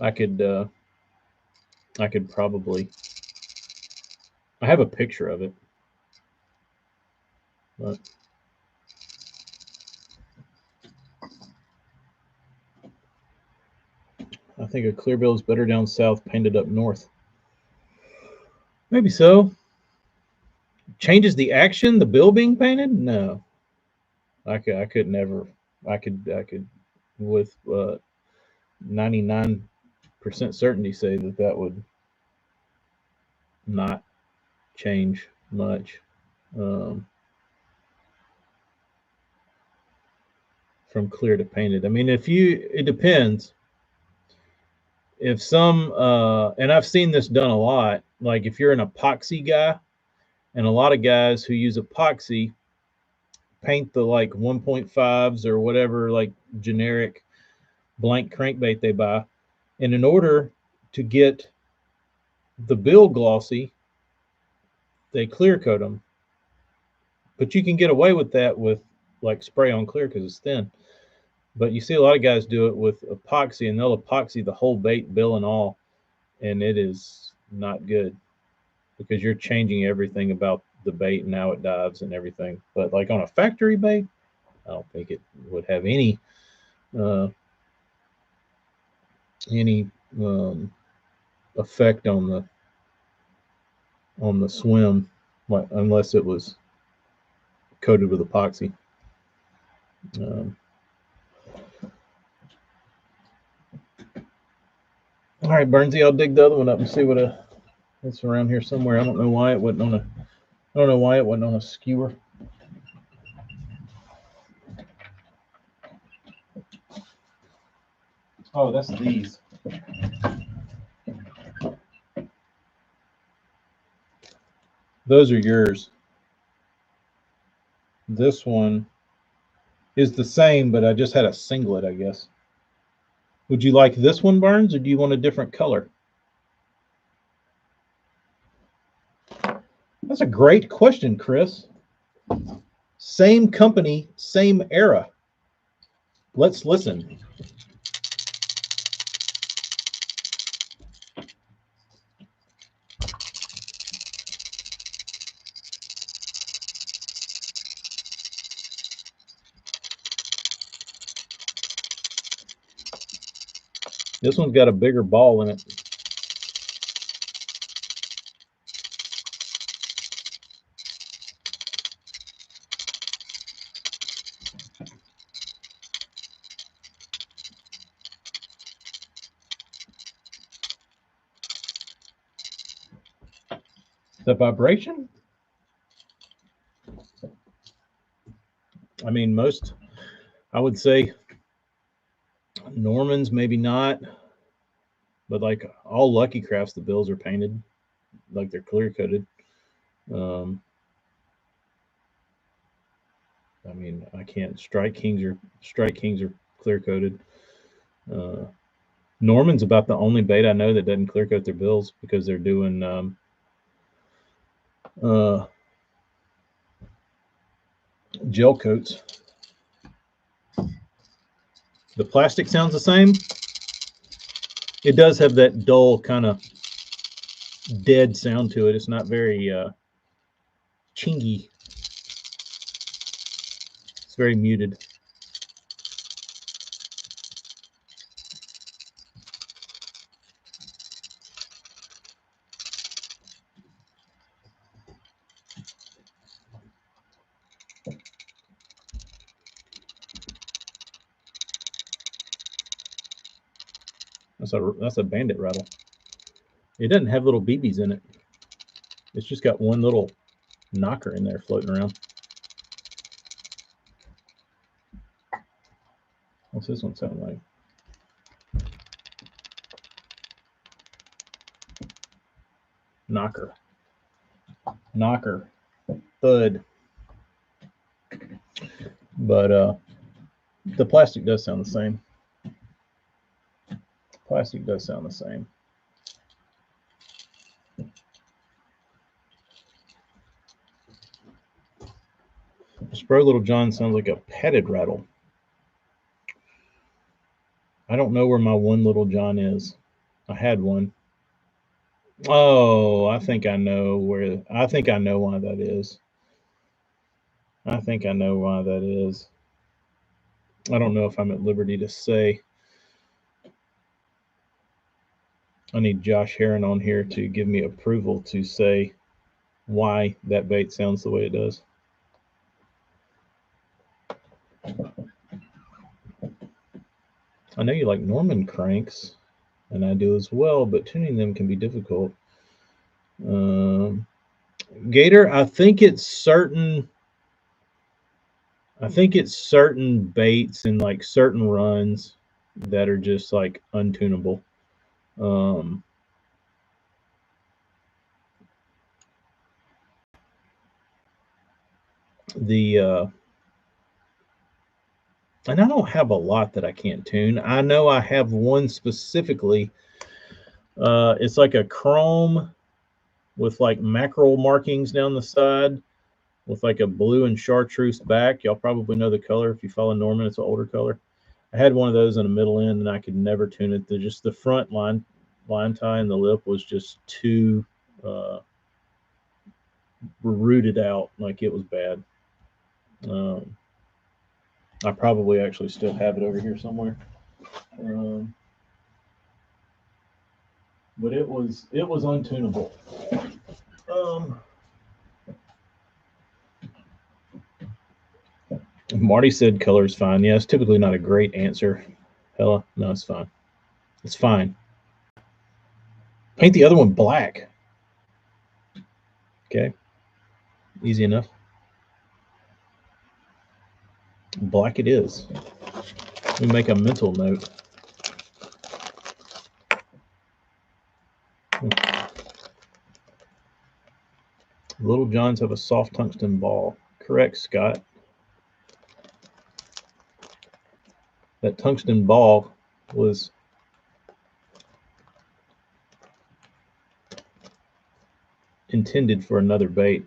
I could probably, I have a picture of it, but I think a clear bill is better down south, painted up north. Maybe so. Changes the action, the bill being painted? No. I could never. I could with 99% certainty say that would not change much from clear to painted. I mean, it depends. If some, and I've seen this done a lot, like if you're an epoxy guy, and a lot of guys who use epoxy paint the like 1.5s or whatever, like generic blank crankbait they buy. And in order to get the bill glossy, they clear coat them. But you can get away with that with like spray on clear because it's thin. But you see a lot of guys do it with epoxy, and they'll epoxy the whole bait, bill and all, and it is not good because you're changing everything about the bait and how it dives and everything. But like on a factory bait, I don't think it would have any effect on the swim, unless it was coated with epoxy. All right, Burnsy, I'll dig the other one up and see what it's around here somewhere. I don't know why it wasn't on a skewer. Oh, that's these. Those are yours. This one is the same, but I just had a singlet, I guess. Would you like this one, Burns, or do you want a different color? That's a great question, Chris. Same company, same era. Let's listen. This one's got a bigger ball in it. The vibration? I mean, I would say Norman's maybe not, but like all Lucky Crafts, the bills are painted, like they're clear coated. I mean, I can't. Strike Kings are clear coated. Norman's about the only bait I know that doesn't clear coat their bills because they're doing gel coats. The plastic sounds the same. It does have that dull kind of dead sound to it. It's not very chingy. It's very muted. That's a bandit rattle. It doesn't have little BBs in it. It's just got one little knocker in there floating around. What's this one sound like? Knocker. Thud. But the plastic does sound the same. Spro Little John sounds like a petted rattle. I don't know where my one Little John is. I had one. Oh, I think I know why that is. I don't know if I'm at liberty to say. I need Josh Heron on here to give me approval to say why that bait sounds the way it does. I know you like Norman cranks, and I do as well, but tuning them can be difficult. Gator, I think it's certain baits and like certain runs that are just like untunable. And I don't have a lot that I can't tune. I know I have one specifically. It's like a chrome with like mackerel markings down the side with like a blue and chartreuse back. Y'all probably know the color if you follow Norman. It's an older color. I had one of those in a middle end, and I could never tune it. Just the front line tie and the lip was just too rooted out. Like, it was bad. I probably actually still have it over here somewhere. But it was untunable. Marty said color's fine. Yeah, it's typically not a great answer. Hella, no, it's fine. It's fine. Paint the other one black. Okay. Easy enough. Black it is. Let me make a mental note. Little Johns have a soft tungsten ball. Correct, Scott. That tungsten ball was intended for another bait,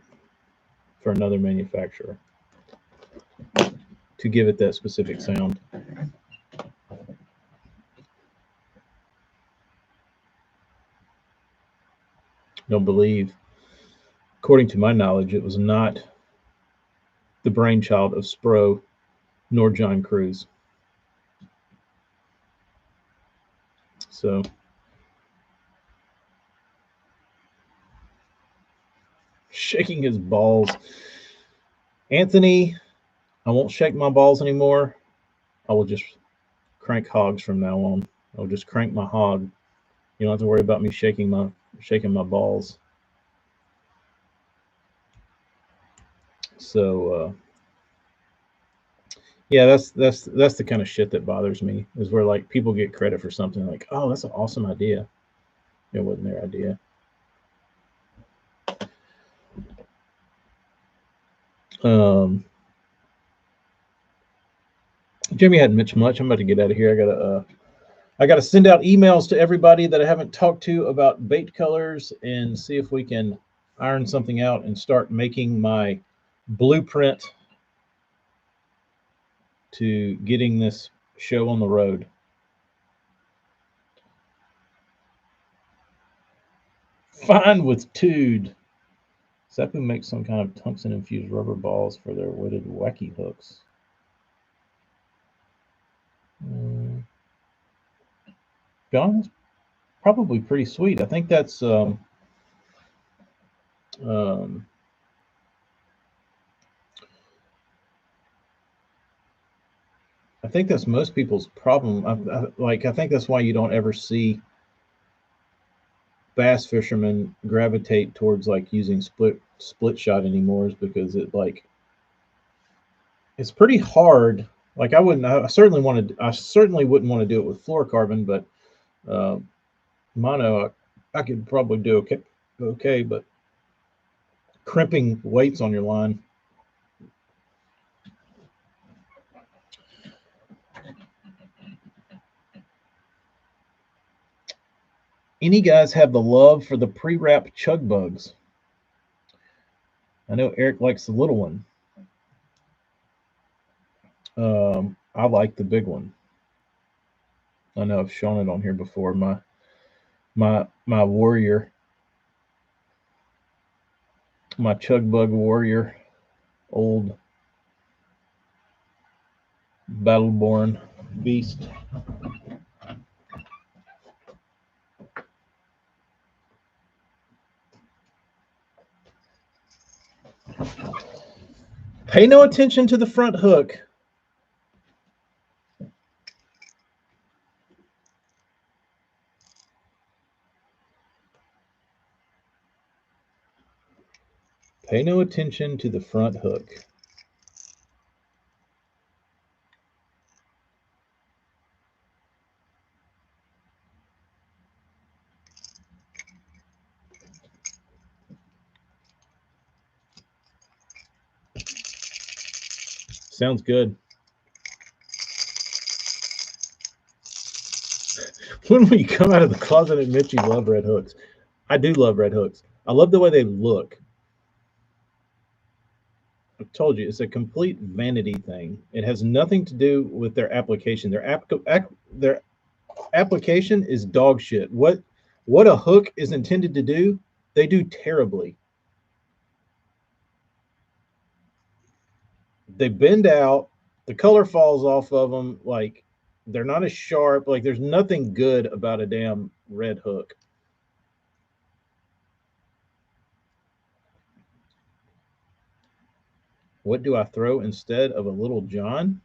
for another manufacturer, to give it that specific sound. Don't believe, according to my knowledge, it was not the brainchild of Spro nor John Cruz. So shaking his balls. Anthony, I won't shake my balls anymore. I will just crank hogs from now on. I'll just crank my hog. You don't have to worry about me shaking my balls. So yeah, that's the kind of shit that bothers me, is where like people get credit for something like, oh, that's an awesome idea. It wasn't their idea. Jimmy hadn't mentioned much. I'm about to get out of here. I gotta send out emails to everybody that I haven't talked to about bait colors and see if we can iron something out and start making my blueprint to getting this show on the road. Fine with Tude. Seppu makes some kind of tungsten infused rubber balls for their weighted wacky hooks. John, that's probably pretty sweet. I think that's I think that's most people's problem. I think that's why you don't ever see bass fishermen gravitate towards like using split shot anymore, is because it's pretty hard. Like, I certainly wouldn't want to do it with fluorocarbon, but mono I could probably do okay, but crimping weights on your line. Any guys have the love for the pre-wrap chug bugs? I know Eric likes the little one. I like the big one. I know I've shown it on here before. My warrior, my chug bug warrior, old Battleborn beast. Pay no attention to the front hook. Pay no attention to the front hook. Sounds good. When we come out of the closet and admit you love red hooks. I do love red hooks. I love the way they look. I told you, it's a complete vanity thing. It has nothing to do with their application. Their application is dog shit. What a hook is intended to do, they do terribly. They bend out, the color falls off of them, like they're not as sharp. Like there's nothing good about a damn red hook. What do I throw instead of a Little John?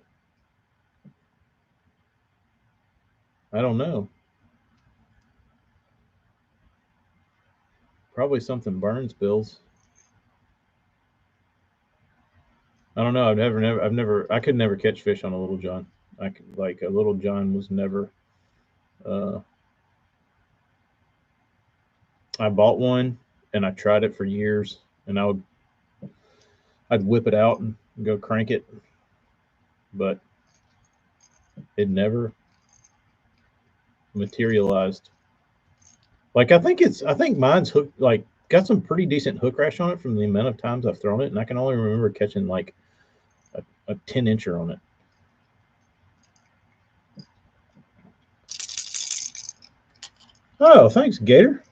I don't know. Probably something Burns bills. I don't know. I could never catch fish on a Little John. Like a Little John was never. Uh, I bought one and I tried it for years, and I'd whip it out and go crank it, but it never materialized. Like I think mine's hook like got some pretty decent hook rash on it from the amount of times I've thrown it, and I can only remember catching like a 10-incher on it. Oh, thanks, Gator.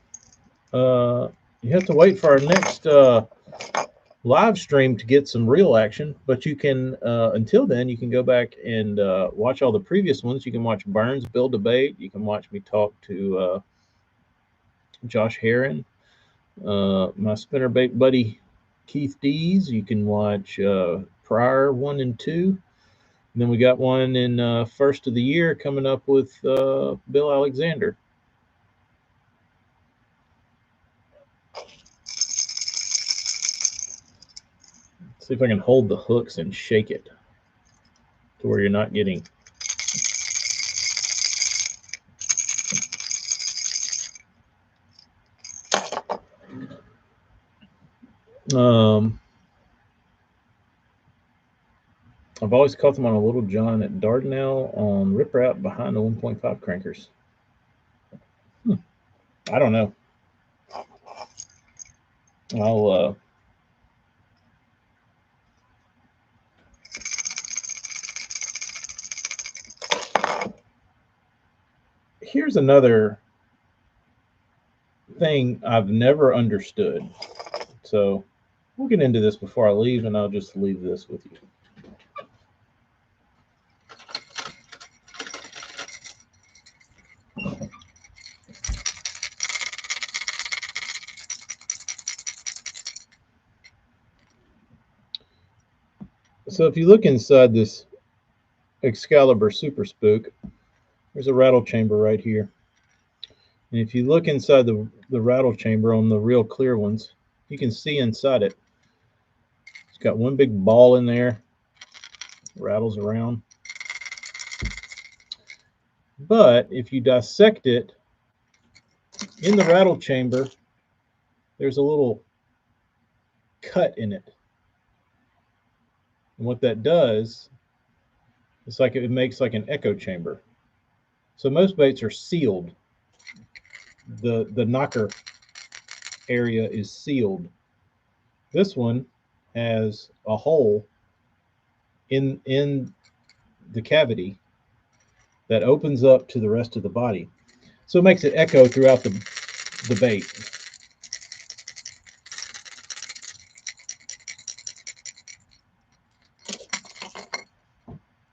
You have to wait for our next live stream to get some real action, but you can until then you can go back and watch all the previous ones. You can watch Burns build debate. You can watch me talk to Josh Heron, my spinnerbait buddy Keith Dees. You can watch Pryor 1 and 2. And then we got one in first of the year coming up with Bill Alexander. See if I can hold the hooks and shake it to where you're not getting. I've always caught them on a Little John at Dardanelle on riprap behind the 1.5 crankers. I don't know. I'll here's another thing I've never understood. So we'll get into this before I leave, and I'll just leave this with you. So if you look inside this Excalibur Super Spook, there's a rattle chamber right here. And if you look inside the rattle chamber on the real clear ones, you can see inside it. It's got one big ball in there, rattles around. But if you dissect it, in the rattle chamber, there's a little cut in it. And what that does, it's like it makes like an echo chamber. So most baits are sealed. The knocker area is sealed. This one has a hole in the cavity that opens up to the rest of the body. So it makes it echo throughout the bait.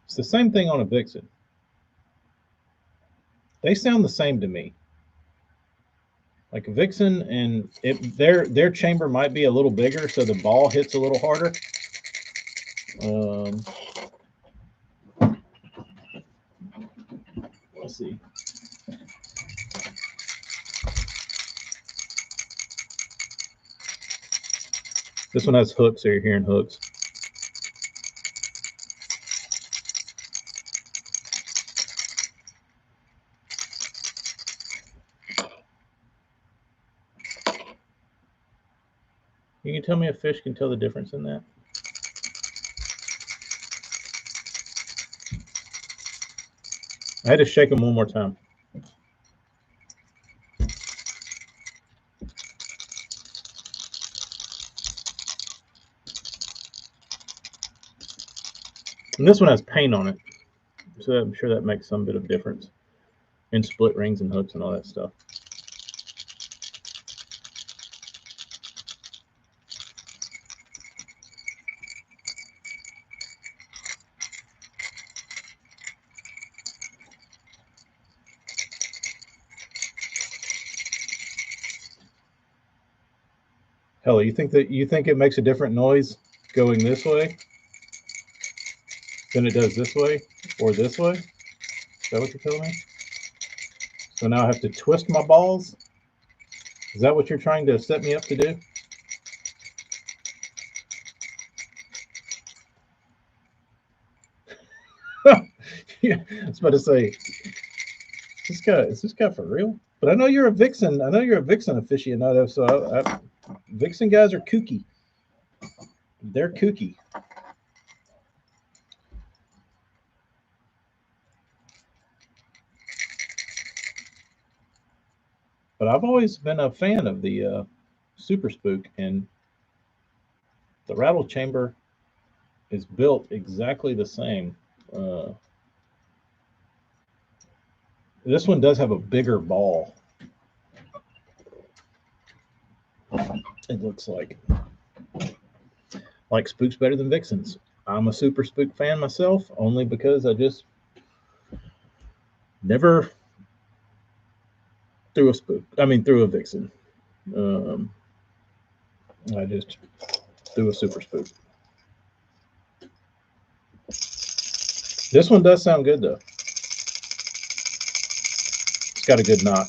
It's the same thing on a Vixen. They sound the same to me. Like a Vixen, and their chamber might be a little bigger, so the ball hits a little harder. Let's see. This one has hooks, so you're hearing hooks. You can tell me if fish can tell the difference in that? I had to shake them one more time. And this one has paint on it, so I'm sure that makes some bit of difference in split rings and hooks and all that stuff. Hell, you think it makes a different noise going this way than it does this way or this way? Is that what you're telling me? So now I have to twist my balls? Is that what you're trying to set me up to do? Yeah, I was about to say, is this guy for real? But I know you're a vixen. I know you're a vixen aficionado. So vixen guys are kooky. They're kooky. But I've always been a fan of the Super Spook, and the rattle chamber is built exactly the same. This one does have a bigger ball. It looks like Spook's better than Vixens. I'm a Super Spook fan myself, only because I just never threw a spook. I mean, threw a Vixen. I just threw a Super Spook. This one does sound good though. It's got a good knot.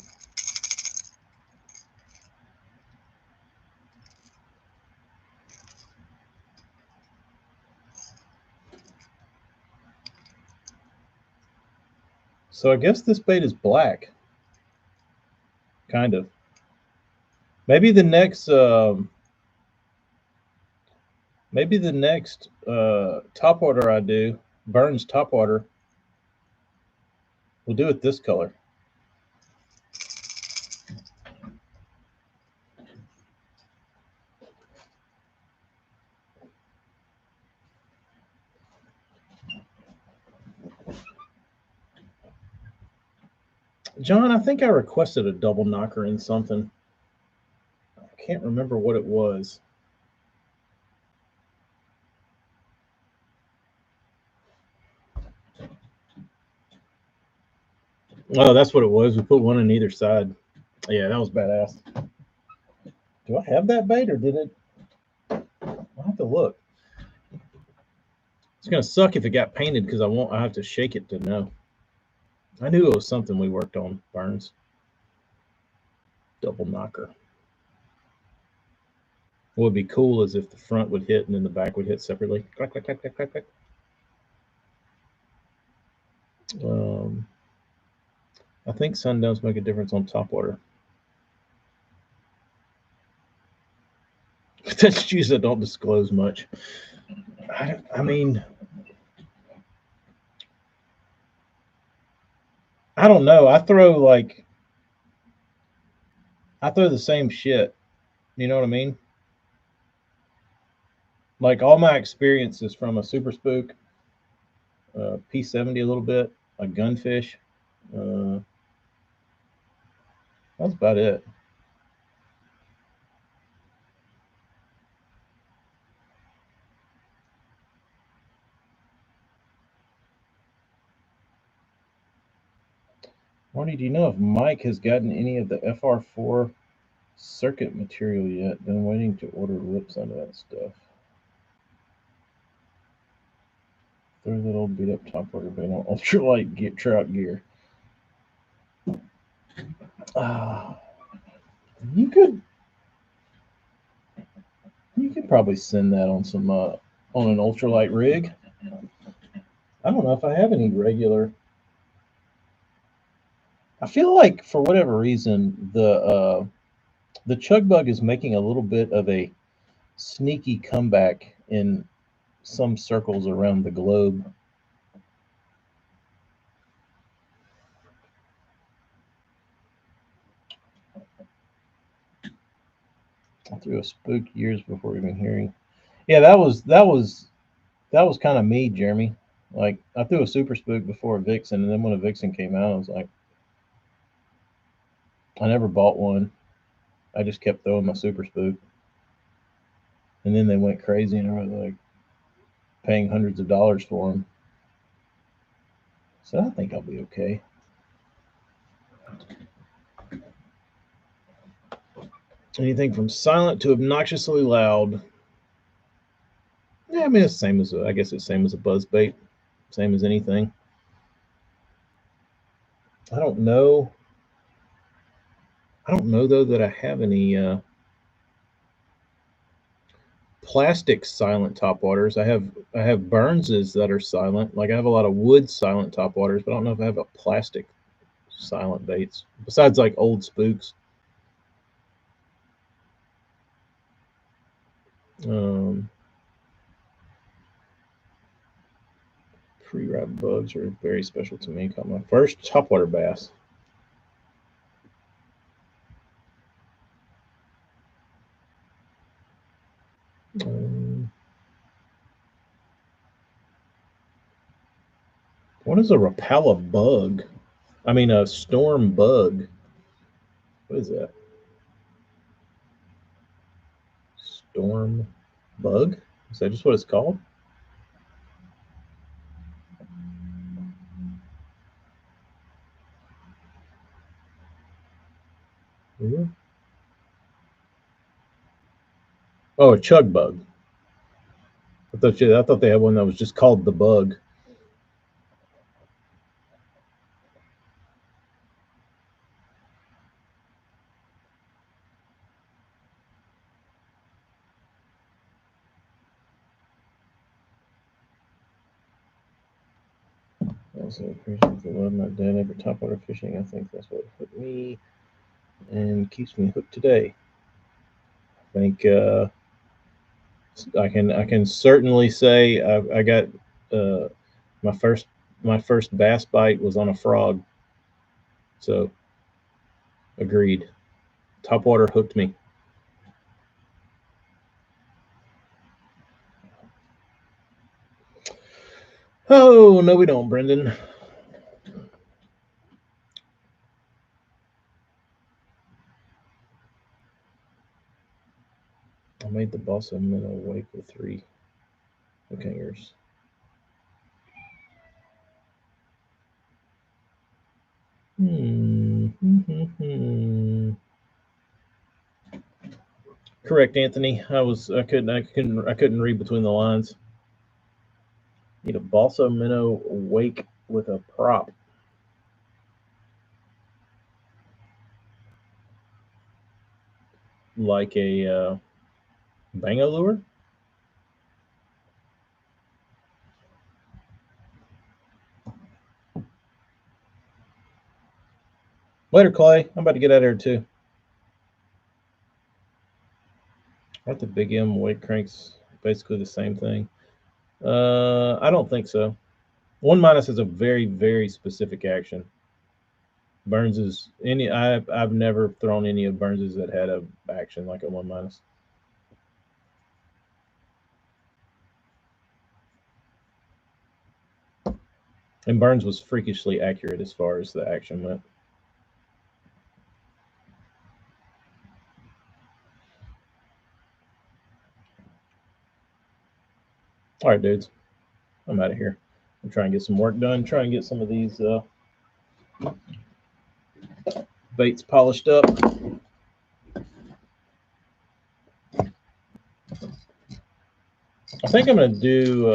So I guess this bait is black. Kind of. Maybe the next Topwater I do, Burns Topwater, we'll do it this color. John, I think I requested a double knocker in something. I can't remember what it was. Oh, that's what it was. We put one on either side. Yeah, that was badass. Do I have that bait or did it? I'll have to look. It's gonna suck if it got painted because I have to shake it to know. I knew it was something we worked on, Burns. Double knocker. What would be cool is if the front would hit and then the back would hit separately. Clack, clack, clack, clack, clack, clack. I think sundowns make a difference on Topwater. That's usually I don't disclose much. I mean, I don't know. I throw the same shit. You know what I mean? Like all my experience is from a Super Spook, P70 a little bit, a Gunfish. That's about it. Marty, do you know if Mike has gotten any of the FR4 circuit material yet? Been waiting to order lips on that stuff. Throw that old beat up Topwater bait on ultralight trout gear. You could probably send that on some on an ultralight rig. I don't know if I have any regular. I feel like for whatever reason the chug bug is making a little bit of a sneaky comeback in some circles around the globe. I threw a spook years before even hearing. Yeah, that was kind of me, Jeremy. Like, I threw a super spook before a Vixen, and then when a Vixen came out, I was like, I never bought one. I just kept throwing my super spook. And then they went crazy, and I was like paying hundreds of dollars for them. So I think I'll be okay. Anything from silent to obnoxiously loud. Yeah, I mean, it's the same as I guess it's the same as a buzz bait, same as anything. I don't know. I don't know though that I have any plastic silent top waters. I have Burns's that are silent. Like I have a lot of wood silent top waters, but I don't know if I have a plastic silent baits besides like old spooks. Pre-wrapped bugs are very special to me. Caught my first topwater bass. What is a Rapala bug? I mean, a storm bug. What is that? Storm bug? Is that just what it's called? Mm-hmm. Oh, a chug bug. I thought they had one that was just called the bug. Also, appreciate the love my dad ever topwater fishing. I think that's what hooked me and keeps me hooked today. I think I can certainly say I got uh, my first bass bite was on a frog. So agreed. Topwater hooked me. Oh no, we don't, Brendan. I made the boss a minnow wake with 3 hook hangers. Correct, Anthony. I couldn't read between the lines. Need a balsa minnow wake with a prop. Like a bango lure? Later, Clay. I'm about to get out of here too. Aren't the big M weight cranks basically the same thing? I don't think so. 1- is a very, very specific action. Burns is any. I've never thrown any of Burns's that had a action like a 1-. And Burns was freakishly accurate as far as the action went. All right, dudes. I'm out of here. I'm trying to get some work done. Try and get some of these baits polished up. I think I'm gonna do.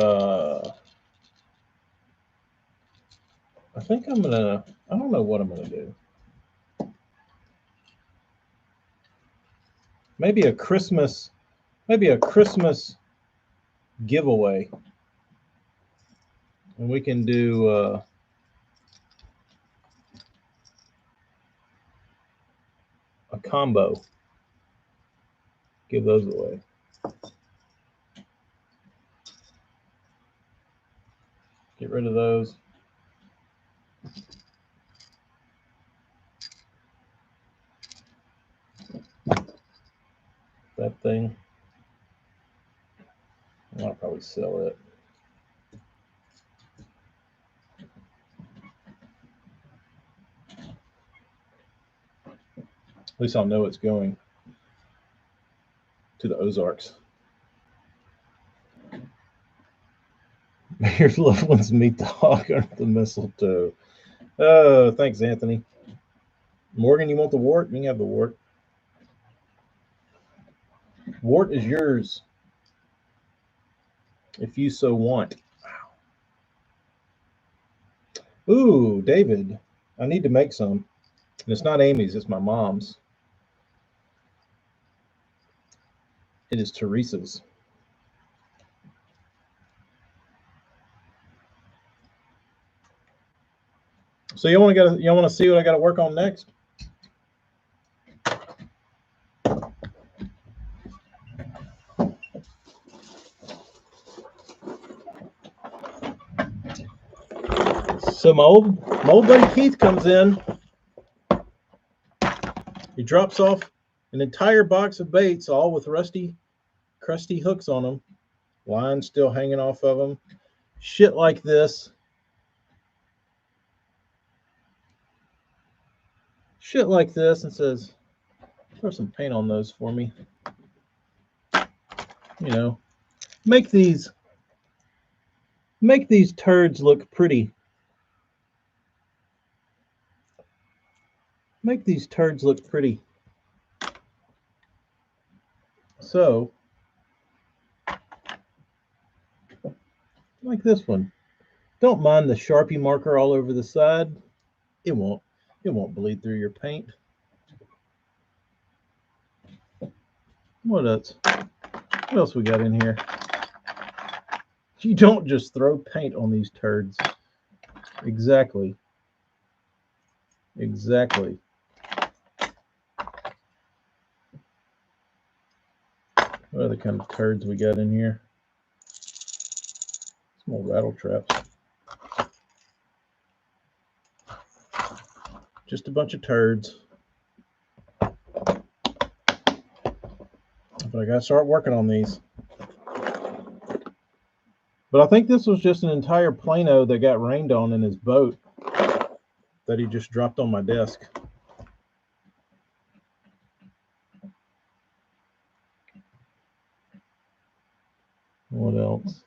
I think I'm gonna. I don't know what I'm gonna do. Maybe a Christmas. Maybe a Christmas giveaway, and we can do. A combo. Give those away. Get rid of those. That thing. I'll probably sell it. At least I'll know it's going to the Ozarks. May your loved ones meet the hawk under the mistletoe. Oh, thanks, Anthony. Morgan, you want the wart? You can have the wart. Wart is yours if you so want. Ooh, David, I need to make some. And it's not Amy's, it's my mom's. It is Teresa's. So you want to see what I got to work on next? So my old buddy Keith comes in. He drops off an entire box of baits, all with rusty, crusty hooks on them, lines still hanging off of them, shit like this. Shit like this, and says, throw some paint on those for me. You know, make these turds look pretty. Make these turds look pretty. So, like this one. Don't mind the Sharpie marker all over the side. It won't bleed through your paint. What else? What else we got in here? You don't just throw paint on these turds. Exactly. Exactly. What other kind of turds we got in here? Small rattle traps. Just a bunch of turds. But I gotta start working on these. But I think this was just an entire Plano that got rained on in his boat that he just dropped on my desk. What else?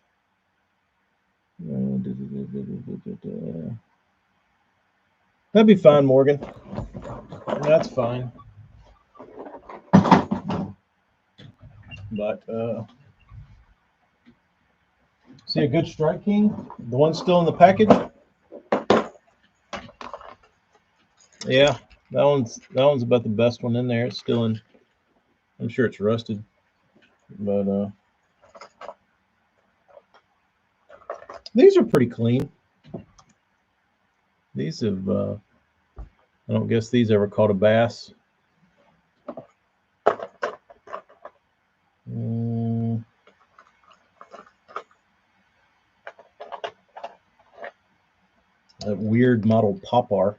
That'd be fine, Morgan. That's fine. But see a good Strike King? The one still in the package? Yeah, that one's about the best one in there. It's still in. I'm sure it's rusted, but these are pretty clean. These have I don't guess these ever caught a bass. That weird model Topwater.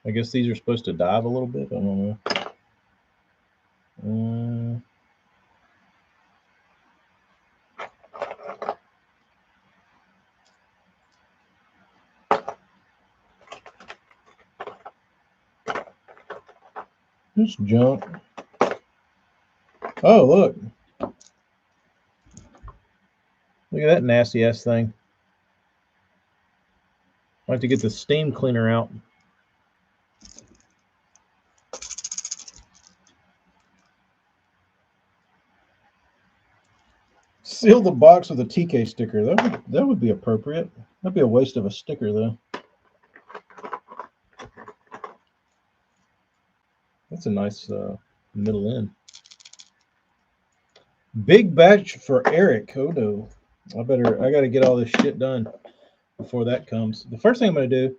I guess these are supposed to dive a little bit. I don't know. This junk. Oh, look. Look at that nasty ass thing. I have to get the steam cleaner out. Seal the box with a TK sticker. That would be appropriate. That'd be a waste of a sticker though. That's a nice middle end. Big batch for Eric. Oh no. I gotta get all this shit done before that comes. The first thing I'm gonna do,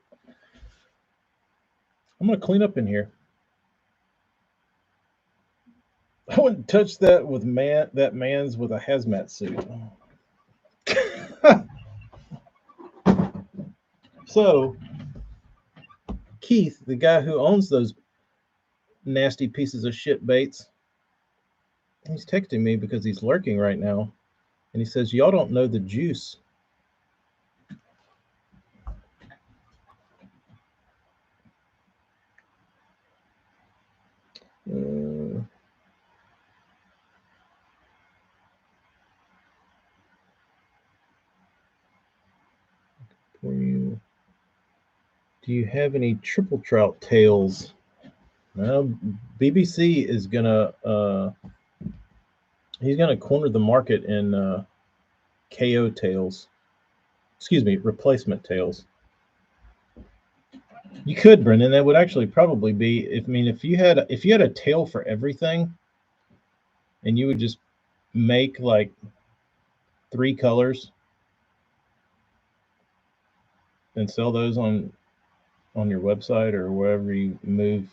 I'm gonna clean up in here. I wouldn't touch that with that man's with a hazmat suit. So Keith, the guy who owns those nasty pieces of shit baits, he's texting me because he's lurking right now, and he says, y'all don't know the juice. for you. Do you have any triple trout tails? Well, BBC is gonna he's gonna corner the market in KO tails. Excuse me, replacement tails. You could, Brendan. That would actually probably be. If you had a tail for everything, and you would just make like 3 colors and sell those on your website or wherever you move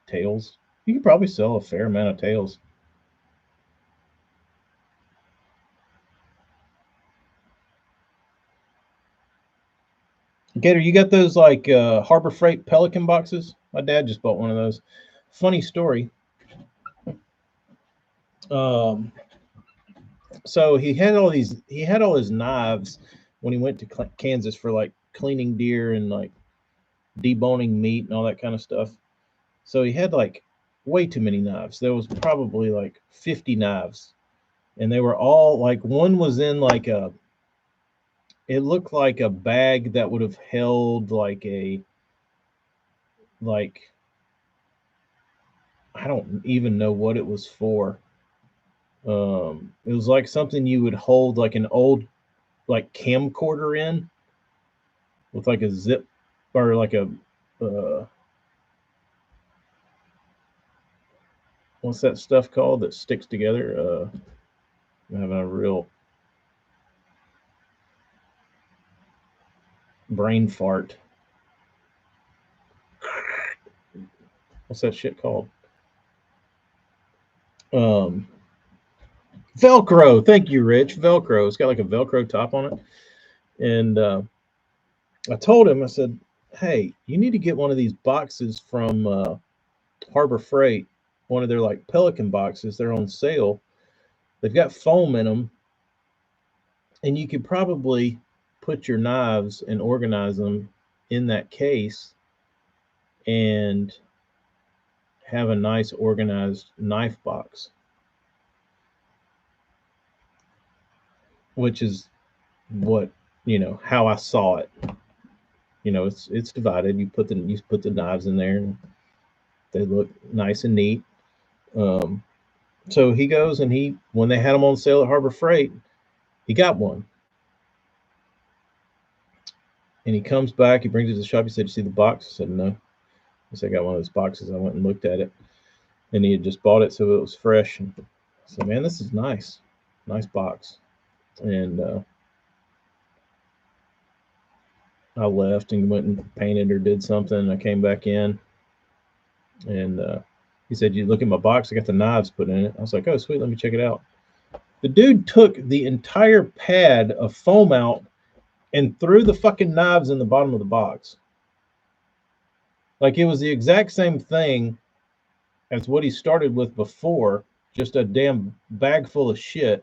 tails, you could probably sell a fair amount of tails. Gator, you got those like Harbor Freight Pelican boxes? My dad just bought one of those. Funny story. So he had all his knives when he went to Kansas for like cleaning deer and like deboning meat and all that kind of stuff. So he had like way too many knives. There was probably like 50 knives, and they were all like, one was in like it looked like a bag that would have held like I don't even know what it was for. It was like something you would hold like an old like camcorder in with like a zip or like a what's that stuff called that sticks together? I'm having a real brain fart. What's that shit called? Velcro. Thank you, Rich. Velcro. It's got like a Velcro top on it. And I told him, I said, hey, you need to get one of these boxes from Harbor Freight, one of their like Pelican boxes. They're on sale. They've got foam in them. And you could probably put your knives and organize them in that case and have a nice organized knife box, which is what, how I saw it. It's divided. You put the knives in there and they look nice and neat. So he goes and when they had them on sale at Harbor Freight, he got one. And he comes back, he brings it to the shop. He said, "You see the box?" I said, "No." He said, "I got one of those boxes." I went and looked at it, and he had just bought it, so it was fresh. And I said, "Man, this is nice. Nice box." And I left and went and painted or did something. And I came back in, and he said, "You look at my box. I got the knives put in it." I was like, "Oh, sweet. Let me check it out." The dude took the entire pad of foam out and threw the fucking knives in the bottom of the box. Like it was the exact same thing as what he started with before, just a damn bag full of shit.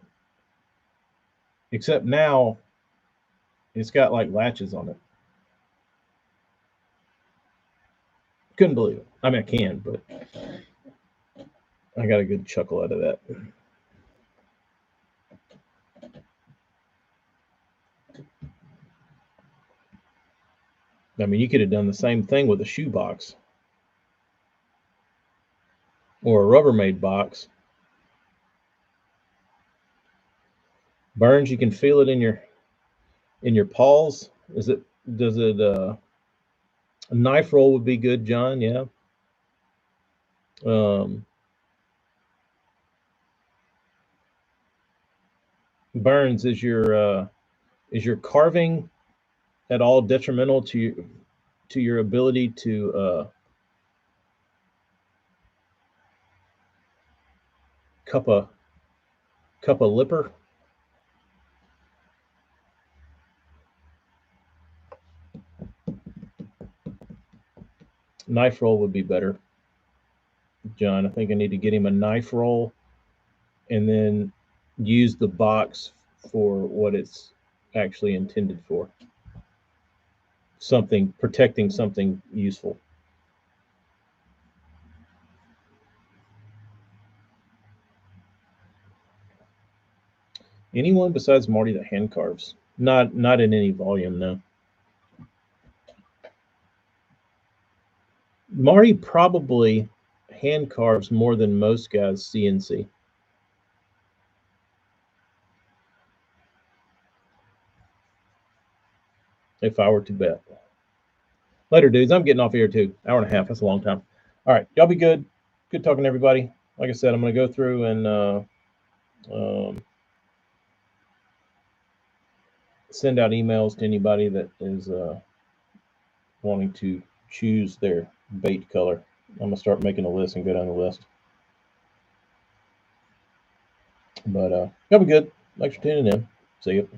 Except now it's got like latches on it. Couldn't believe it. I mean, I can, but I got a good chuckle out of that. I mean, you could have done the same thing with a shoebox or a Rubbermaid box. Burns, you can feel it in your paws. Does it a knife roll would be good, John? Yeah. Burns, is your carving at all detrimental to your ability to cup a lipper? Knife roll would be better, John. I think I need to get him a knife roll and then use the box for what it's actually intended for. Something protecting something useful. Anyone besides Marty that hand carves? Not in any volume, no. Marty probably hand carves more than most guys CNC. If I were to bet. Later, dudes. I'm getting off here too. Hour and a half. That's a long time. All right. Y'all be good. Good talking to everybody. Like I said, I'm going to go through and send out emails to anybody that is wanting to choose their bait color. I'm going to start making a list and go down the list. But y'all be good. Thanks for tuning in. See you.